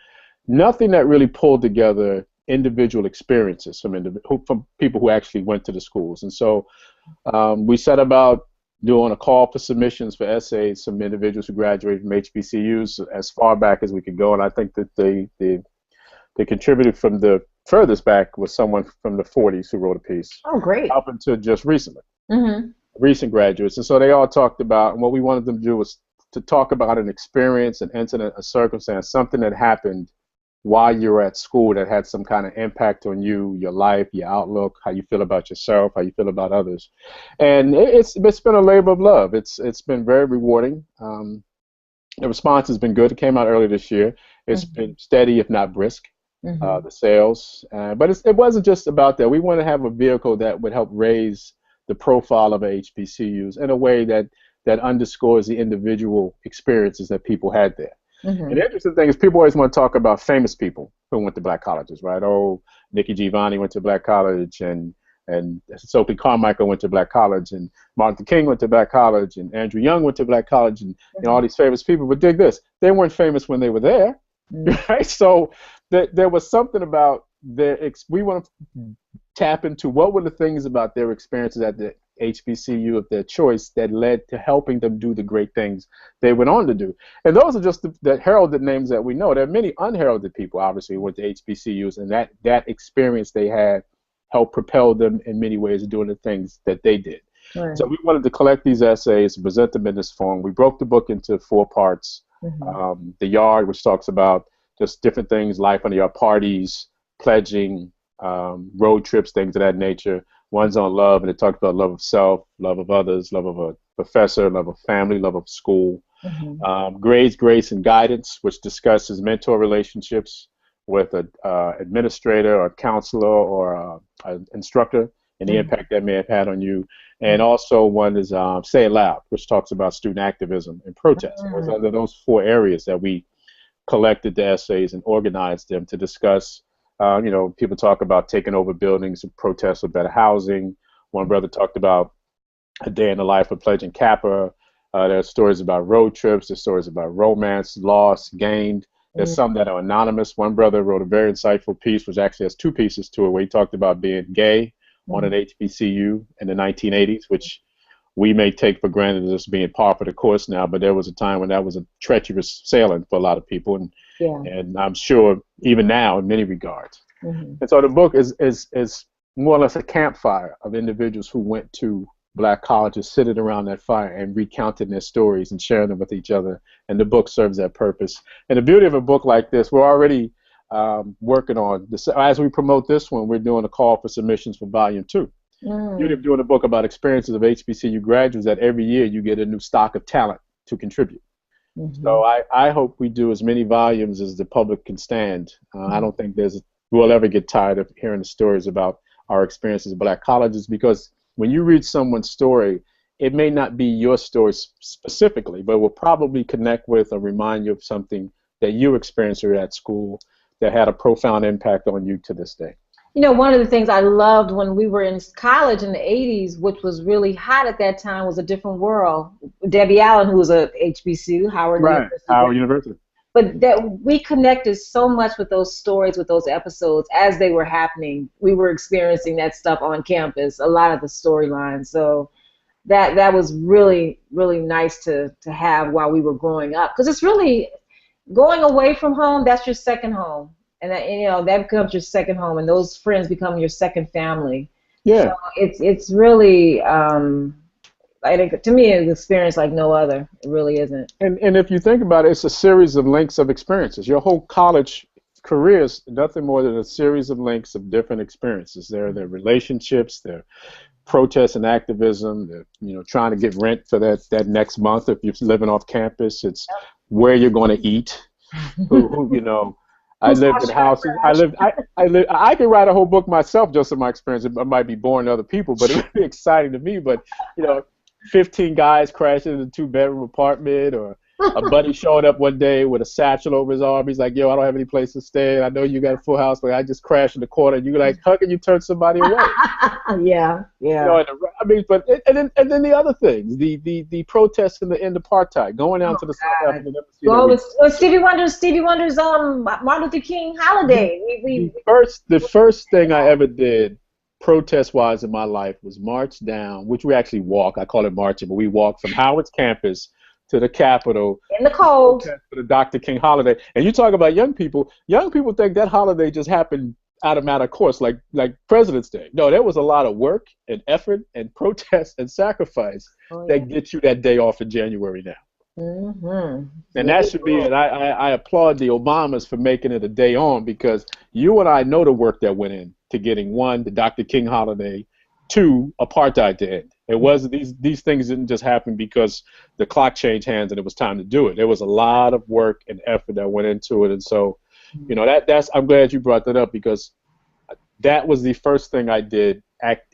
nothing that really pulled together individual experiences from people who actually went to the schools. And so we set about doing a call for submissions for essays from individuals who graduated from HBCUs as far back as we could go, and I think that they contributed from the furthest back was someone from the 40s who wrote a piece. Oh, great. Up until just recently. Recent graduates. And so they all talked about, and what we wanted them to do was to talk about an experience, an incident, a circumstance, something that happened while you were at school that had some kind of impact on you, your life, your outlook, how you feel about yourself, how you feel about others. And it's been a labor of love. It's been very rewarding. The response has been good. It came out earlier this year. It's been steady, if not brisk. The sales, but it wasn't just about that. We want to have a vehicle that would help raise the profile of HBCUs in a way that underscores the individual experiences that people had there. And the interesting thing is people always want to talk about famous people who went to black colleges, right? Oh, Nikki Giovanni went to black college, and Sophie Carmichael went to black college, and Martin Luther King went to black college, and Andrew Young went to black college, and all these famous people. But dig this, they weren't famous when they were there. Right? So there was something about we want to tap into what were the things about their experiences at the HBCU of their choice that led to helping them do the great things they went on to do. And those are just the heralded names that we know. There are many unheralded people, obviously, who went to HBCUs, and that experience they had helped propel them in many ways doing the things that they did. Right. So we wanted to collect these essays and present them in this form. We broke the book into 4 parts. The Yard, which talks about just different things, life on the yard, parties, pledging, road trips, things of that nature. One's on love, and it talks about love of self, love of others, love of a professor, love of family, love of school. Grades, Grace, and Guidance, which discusses mentor relationships with an administrator or counselor or an instructor and the impact that may have had on you. And also one is Say It Loud, which talks about student activism and protest. Under those 4 areas that we collected the essays and organized them to discuss. People talk about taking over buildings and protests for better housing. One brother talked about a day in the life of pledging Kappa. There's stories about road trips. There's stories about romance, loss, gained. There's some that are anonymous. One brother wrote a very insightful piece, which actually has 2 pieces to it, where he talked about being gay on an HBCU in the 1980s, which we may take for granted as being par for the course now, but there was a time when that was a treacherous sailing for a lot of people, and I'm sure even now in many regards. And so the book is more or less a campfire of individuals who went to Black colleges, sitting around that fire and recounting their stories and sharing them with each other, and the book serves that purpose. And the beauty of a book like this, we're already working on this. As we promote this one, we're doing a call for submissions for volume 2. You're doing a book about experiences of HBCU graduates that every year you get a new stock of talent to contribute. So I hope we do as many volumes as the public can stand. I don't think we'll ever get tired of hearing the stories about our experiences at Black colleges, because when you read someone's story, it may not be your story specifically, but will probably connect with or remind you of something that you experienced at school that had a profound impact on you to this day. One of the things I loved when we were in college in the 80s, which was really hot at that time, was A Different World. Debbie Allen, who was a HBCU, Howard University. Howard University. But that we connected so much with those stories, with those episodes as they were happening. We were experiencing that stuff on campus, a lot of the storylines. So that was really, really nice to have while we were growing up. Because it's really going away from home, that's your second home. And that becomes your second home, and those friends become your second family. Yeah. So it's really, I think, to me, it's an experience like no other. It really isn't. And if you think about it, it's a series of links of experiences. Your whole college career is nothing more than a series of links of different experiences. There are their relationships, their protests and activism, trying to get rent for that next month if you're living off campus. It's where you're going to eat, I lived in houses. I could write a whole book myself just in my experience. It might be boring to other people, but it would be exciting to me. But 15 guys crashing in a 2-bedroom apartment, or a buddy showing up one day with a satchel over his arm. He's like, "Yo, I don't have any place to stay. I know you got a full house, but I just crashed in the corner." And you're like, "How can you turn somebody away?" Yeah. And then the other things, the protests in the end apartheid, going down to the South African embassy. Stevie Wonder's Martin Luther King holiday. The first thing I ever did, protest-wise, in my life was march down, which we actually walk. I call it marching, but we walk from Howard's campus to the Capitol in the cold for the Dr. King holiday. And you talk about young people. Young people think that holiday just happened out of matter of course, like President's Day. No, there was a lot of work and effort and protest and sacrifice that gets you that day off in January now. And that should be it. I applaud the Obamas for making it a day on, because you and I know the work that went in to getting, 1, the Dr. King holiday, 2, apartheid to end. It was these things didn't just happen because the clock changed hands and it was time to do it. There was a lot of work and effort that went into it, and so that's I'm glad you brought that up, because that was the first thing I did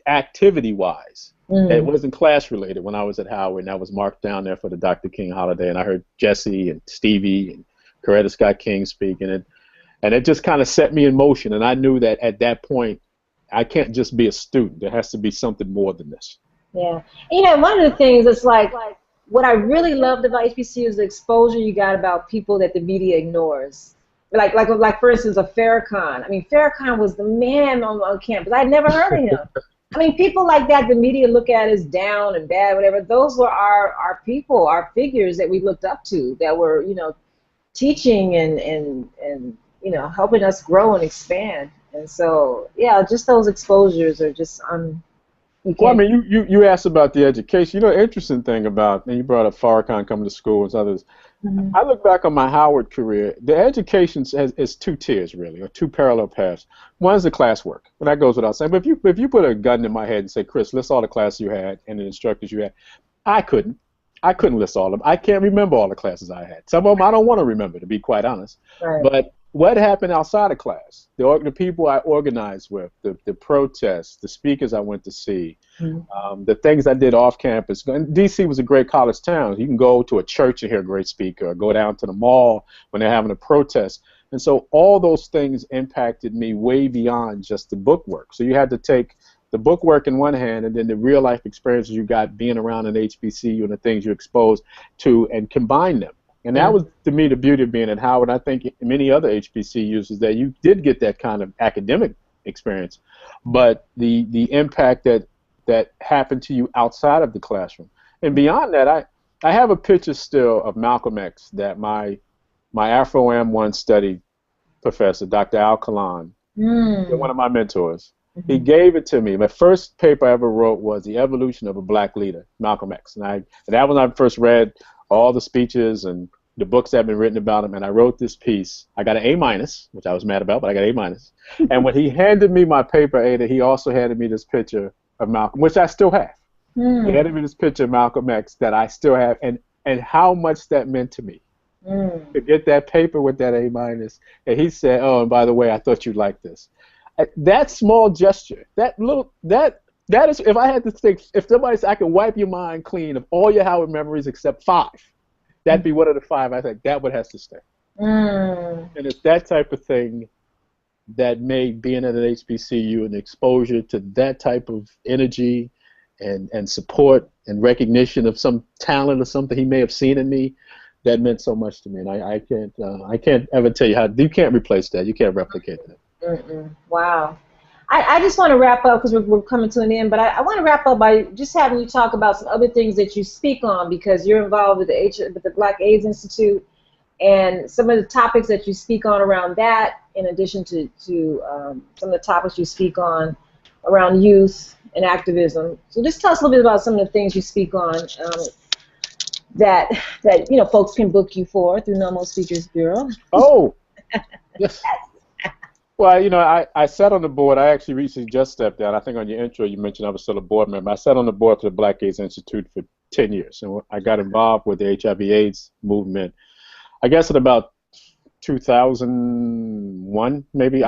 activity-wise. It wasn't class-related when I was at Howard, and I was marked down there for the Dr. King holiday, and I heard Jesse and Stevie and Coretta Scott King speak, and it just kind of set me in motion, and I knew that at that point I can't just be a student. There has to be something more than this. Yeah. One of the things is like what I really loved about HBCU is the exposure you got about people that the media ignores. like for instance, a Farrakhan. I mean, Farrakhan was the man on campus. I'd never heard of him. I mean, people like that, the media look at as down and bad, whatever. Those were our people, our figures that we looked up to, that were, teaching and helping us grow and expand. And so, yeah, just those exposures are just you Well, I can't. mean, you asked about the education. You know, the interesting thing about, and you brought up Farrakhan coming to school and others. Mhm. I look back on my Howard career. The education is two tiers really, or two parallel paths. One is the classwork, and that goes without saying. But if you put a gun in my head and say, Chris, list all the classes you had and the instructors you had, I couldn't. I couldn't list all of them. I can't remember all the classes I had. Some of them I don't want to remember, to be quite honest. Right. But what happened outside of class, the people I organized with, the protests, the speakers I went to see, Mhm. the things I did off campus. And D.C. was a great college town. You can go to a church and hear a great speaker, or go down to the mall when they're having a protest. And so all those things impacted me way beyond just the book work. So you had to take the book work in one hand, and then the real life experiences you got being around an HBCU and the things you exposed to, and combine them. And that was, to me, the beauty of being at Howard. I think many other HBCUs is that you did get that kind of academic experience, but the impact that happened to you outside of the classroom. And beyond that, I have a picture still of Malcolm X that my Afro-Am1 study professor, Dr. Al Kalan, one of my mentors, he gave it to me. My first paper I ever wrote was The Evolution of a Black Leader, Malcolm X. And that was when I first read all the speeches and the books that have been written about him, and I wrote this piece. I got an A-, which I was mad about, but I got A-. And when he handed me my paper, Ada, he also handed me this picture of Malcolm, which I still have. He handed me this picture of Malcolm X that I still have, and how much that meant to me. To get that paper with that A-, and he said, "Oh, and by the way, I thought you'd like this." That small gesture, that is, if I had to think, if somebody said I can wipe your mind clean of all your Howard memories except 5, that'd be one of the 5. I think that one has to stay. And it's that type of thing that made being at an HBCU and exposure to that type of energy and support and recognition of some talent or something he may have seen in me, that meant so much to me. And I can't ever tell you how. You can't replace that. You can't replicate that. Wow. I just want to wrap up because we're coming to an end, but I want to wrap up by just having you talk about some other things that you speak on, because you're involved with the Black AIDS Institute, and some of the topics that you speak on around that, in addition to some of the topics you speak on around youth and activism. So just tell us a little bit about some of the things you speak on that folks can book you for through Nommo Speakers Bureau. Oh, yes. Well, I sat on the board. I actually recently just stepped down. I think on your intro you mentioned I was still a board member. I sat on the board for the Black AIDS Institute for 10 years, and I got involved with the HIV/AIDS movement, I guess, in about 2001, maybe.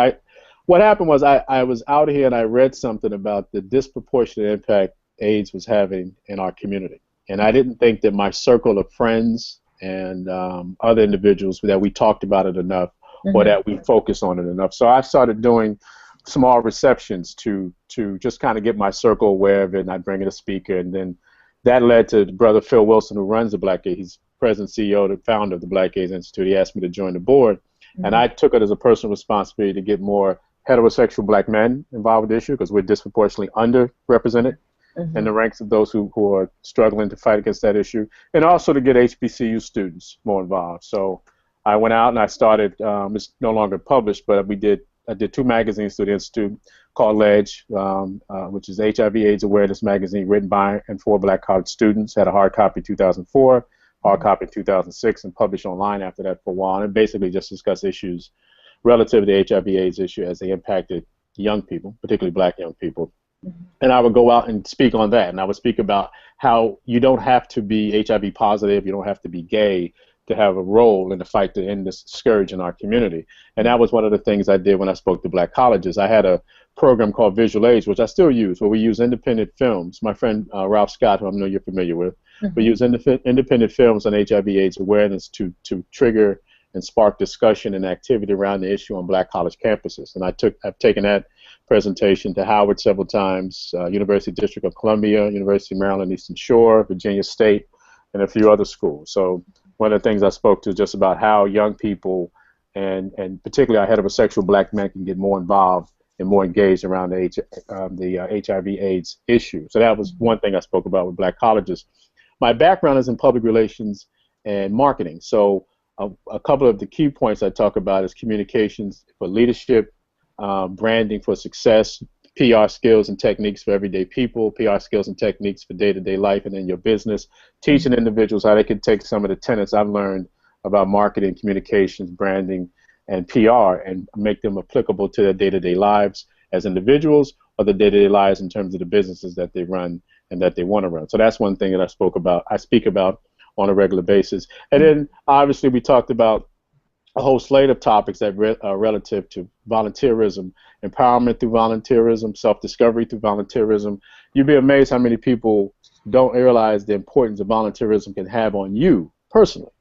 What happened was I was out here and I read something about the disproportionate impact AIDS was having in our community, and I didn't think that my circle of friends and other individuals, that we talked about it enough, or that we focus on it enough. So I started doing small receptions to just kind of get my circle aware of it, and I'd bring in a speaker, and then that led to Brother Phil Wilson, who runs the Black AIDS. He's president, CEO, the founder of the Black AIDS Institute. He asked me to join the board, and I took it as a personal responsibility to get more heterosexual black men involved with the issue, because we're disproportionately underrepresented in the ranks of those who are struggling to fight against that issue, and also to get HBCU students more involved. So I went out and I started, it's no longer published, but I did 2 magazines through the Institute called LEDGE, which is HIV/AIDS Awareness Magazine, written by and for Black college students. Had a hard copy 2004, hard copy 2006, and published online after that for a while. And basically just discuss issues relative to the HIV/AIDS issue as they impacted young people, particularly black young people. And I would go out and speak on that. And I would speak about how you don't have to be HIV positive, you don't have to be gay to have a role in the fight to end this scourge in our community. And that was one of the things I did when I spoke to black colleges. I had a program called Visual AIDS, which I still use, where we use independent films. My friend Ralph Scott, who I know you're familiar with, we use independent films on HIV/AIDS awareness to trigger and spark discussion and activity around the issue on black college campuses. And I've taken that presentation to Howard several times, University District of Columbia, University of Maryland Eastern Shore, Virginia State, and a few other schools. So one of the things I spoke to is just about how young people and particularly our heterosexual black men can get more involved and more engaged around the HIV/AIDS issue. So that was one thing I spoke about with black colleges. My background is in public relations and marketing. So a couple of the key points I talk about is communications for leadership, branding for success, PR skills and techniques for everyday people, PR skills and techniques for day-to-day life and in your business, teaching individuals how they can take some of the tenets I've learned about marketing, communications, branding, and PR and make them applicable to their day-to-day lives as individuals or the day-to-day lives in terms of the businesses that they run and that they want to run. So that's one thing that I speak about on a regular basis. And then obviously we talked about a whole slate of topics that are relative to volunteerism, empowerment through volunteerism, self-discovery through volunteerism. You'd be amazed how many people don't realize the importance of volunteerism can have on you personally.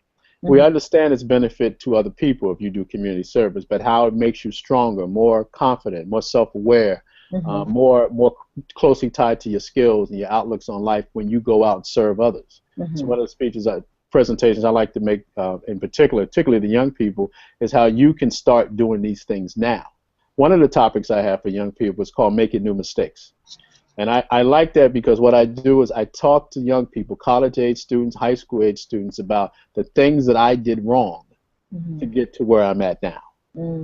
We understand its benefit to other people if you do community service, but how it makes you stronger, more confident, more self-aware, more closely tied to your skills and your outlooks on life when you go out and serve others. So one of the presentations I like to make in particularly the young people, is how you can start doing these things now. One of the topics I have for young people is called Making New Mistakes. And I like that because what I do is I talk to young people, college-age students, high school-age students, about the things that I did wrong to get to where I'm at now.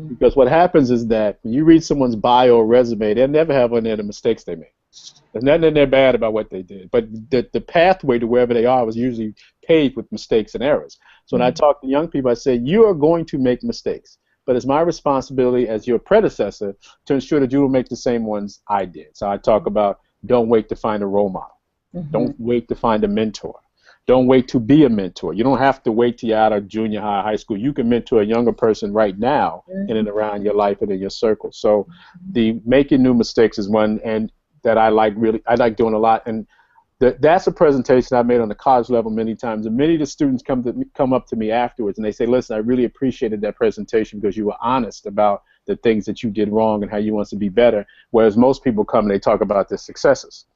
Because what happens is that when you read someone's bio or resume, they'll never have on there the mistakes they made. There's nothing in there bad about what they did. But the pathway to wherever they are was usually paved with mistakes and errors. So when I talk to young people, I say, you are going to make mistakes. But it's my responsibility as your predecessor to ensure that you will make the same ones I did. So I talk about don't wait to find a role model. Don't wait to find a mentor. Don't wait to be a mentor. You don't have to wait till you're out of junior high, high school. You can mentor a younger person right now in and around your life and in your circle. So the making new mistakes is one and that I like doing a lot. And that's a presentation I made on the college level many times. And many of the students come up to me afterwards and they say, listen, I really appreciated that presentation because you were honest about the things that you did wrong and how you want to be better. Whereas most people come and they talk about their successes.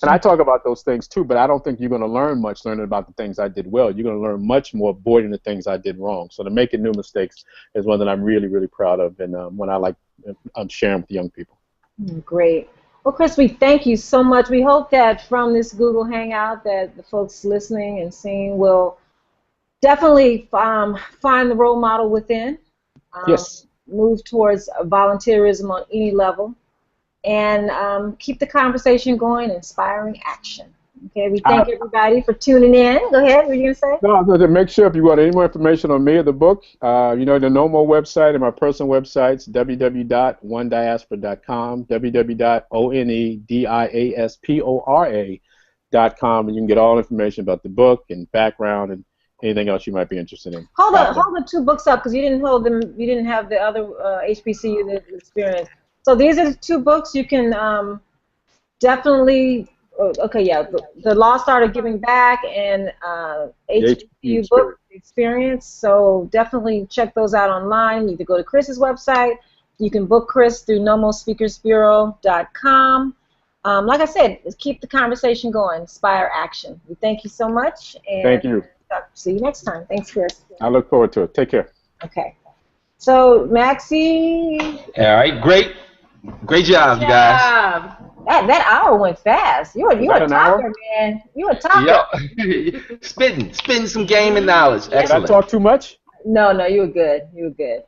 And I talk about those things too, but I don't think you're going to learn much learning about the things I did well. You're going to learn much more avoiding the things I did wrong. So the making new mistakes is one that I'm really, really proud of and one I like sharing with young people. Great. Well, Chris, we thank you so much. We hope that from this Google Hangout that the folks listening and seeing will definitely find the role model within. Yes. Move towards volunteerism on any level. And keep the conversation going, inspiring action. Okay, we thank everybody for tuning in. Go ahead, what are you going to say? No, to make sure if you want any more information on me or the book, the Nommo website and my personal websites, www.onediaspora.com, www.onediaspora.com, and you can get all information about the book and background and anything else you might be interested in. Hold the two books up because you didn't hold them. You didn't have the other HBCU experience. So these are the two books you can definitely. Okay, yeah, the Lost Art of Giving Back and HBCU book experience. So definitely check those out online. You can go to Chris's website. You can book Chris through NommoSpeakersBureau.com. Like I said, keep the conversation going. Inspire action. We thank you so much. And thank you. See you next time. Thanks, Chris. I look forward to it. Take care. Okay. So, Maxie. All right, great job, you guys. That hour went fast. You a talker, man. You a talker. Yep. spitting some game and knowledge. Excellent. Did I talk too much? No, you were good. You were good.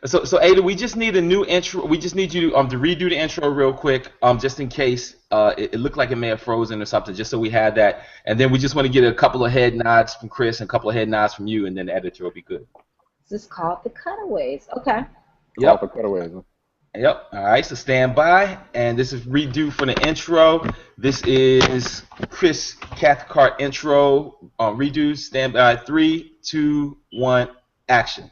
So Ada, we just need a new intro. We just need you to redo the intro real quick, just in case it looked like it may have frozen or something, just so we had that. And then we just want to get a couple of head nods from Chris and a couple of head nods from you, and then the editor will be good. This is called the Cutaways. Okay. Yep. Called the Cutaways. Yep. All right. So stand by, and this is redo for the intro. This is Chris Cathcart intro. Redo. Stand by. 3, 2, 1. Action.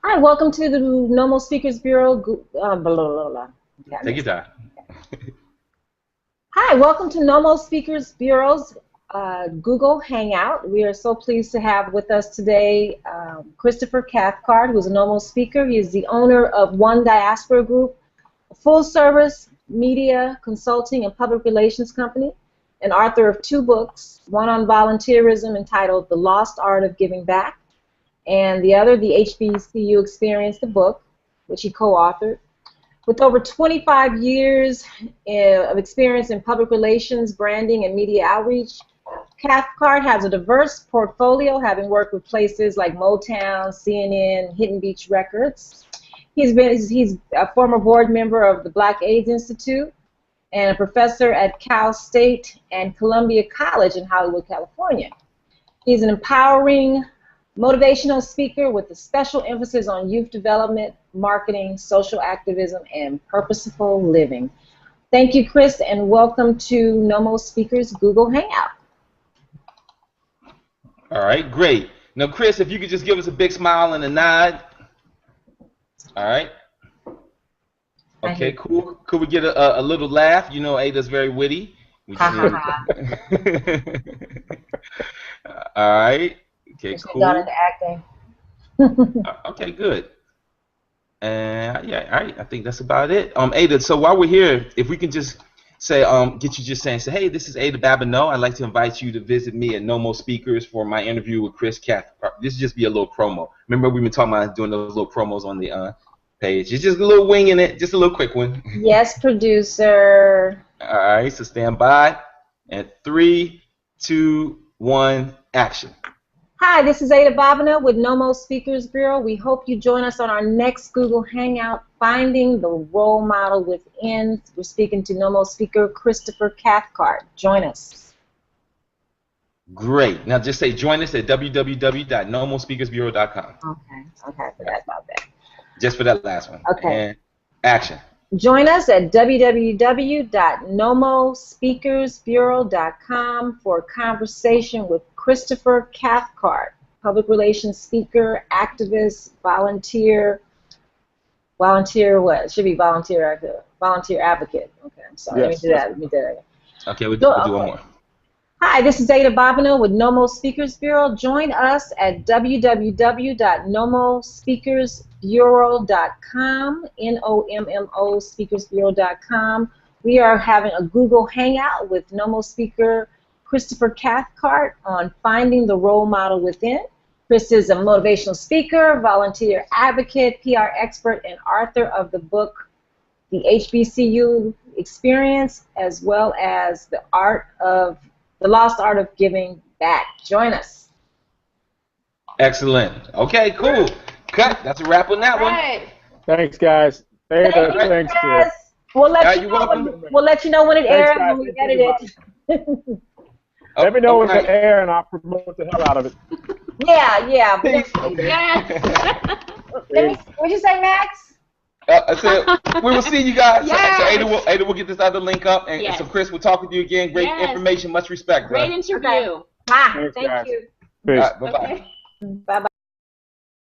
Hi. Welcome to the Nommo Speakers Bureau. Take your time. Hi. Welcome to Nommo Speakers Bureau's Google Hangout. We are so pleased to have with us today Christopher Cathcart, who is a Nommo speaker. He is the owner of One Diaspora Group, a full-service media consulting and public relations company, and author of 2 books, one on volunteerism entitled The Lost Art of Giving Back, and the other, the HBCU Experience, the book, which he co-authored. With over 25 years of experience in public relations, branding, and media outreach, Cathcart has a diverse portfolio, having worked with places like Motown, CNN, Hidden Beach Records. He's a former board member of the Black AIDS Institute and a professor at Cal State and Columbia College in Hollywood, California. He's an empowering, motivational speaker with a special emphasis on youth development, marketing, social activism, and purposeful living. Thank you, Chris, and welcome to Nommo Speakers Google Hangout. All right, great. Now, Chris, if you could just give us a big smile and a nod. All right. Okay, cool. Could we get a little laugh? You know, Ada's very witty. All right. Okay, cool. Got into acting. Okay, good. And yeah, all right. I think that's about it. Ada. So while we're here, if we can just say, get you just saying, say, hey, this is Ada Babineau. I'd like to invite you to visit me at Nommo Speakers for my interview with Chris Cathcart. This will just be a little promo. Remember, we've been talking about doing those little promos on the page. It's just a little wing in it, just a little quick one. Yes, producer. All right, so stand by. And 3, 2, 1, action. Hi, this is Ada Babineau with Nommo Speakers Bureau. We hope you join us on our next Google Hangout, Finding the Role Model Within. We're speaking to Nommo speaker Christopher Cathcart. Join us. Great. Now just say join us at www.nommospeakersbureau.com. Okay, I forgot about that. Just for that last one. Okay. And action. Join us at www.nommospeakersbureau.com for a conversation with Christopher Cathcart, public relations speaker, activist, volunteer what? It should be volunteer advocate. Okay, I'm sorry. Yes. Let me do that. Okay, we'll do one more. Hi, this is Ada Babineau with Nommo Speakers Bureau. Join us at www.nommospeakersbureau.com, Nommo speakersbureau.com. We are having a Google Hangout with Nommo speaker Christopher Cathcart on finding the role model within. Chris is a motivational speaker, volunteer advocate, PR expert, and author of the book, The HBCU Experience, as well as The Lost Art of Giving Back. Join us. Excellent. Okay, cool. Cut. That's a wrap on that one. Thanks, guys. Thank you, Thanks, guys. We'll let you know when it airs and we edit it. Let me know when it's air and I'll promote the hell out of it. Yeah. Thanks. What'd you say, Max? I said we will see you guys. Yes. So Ada will get this other link up, and so Chris, we'll talk with you again. Great information, much respect. Great interview. Thank you. Peace. Bye bye. Bye-bye.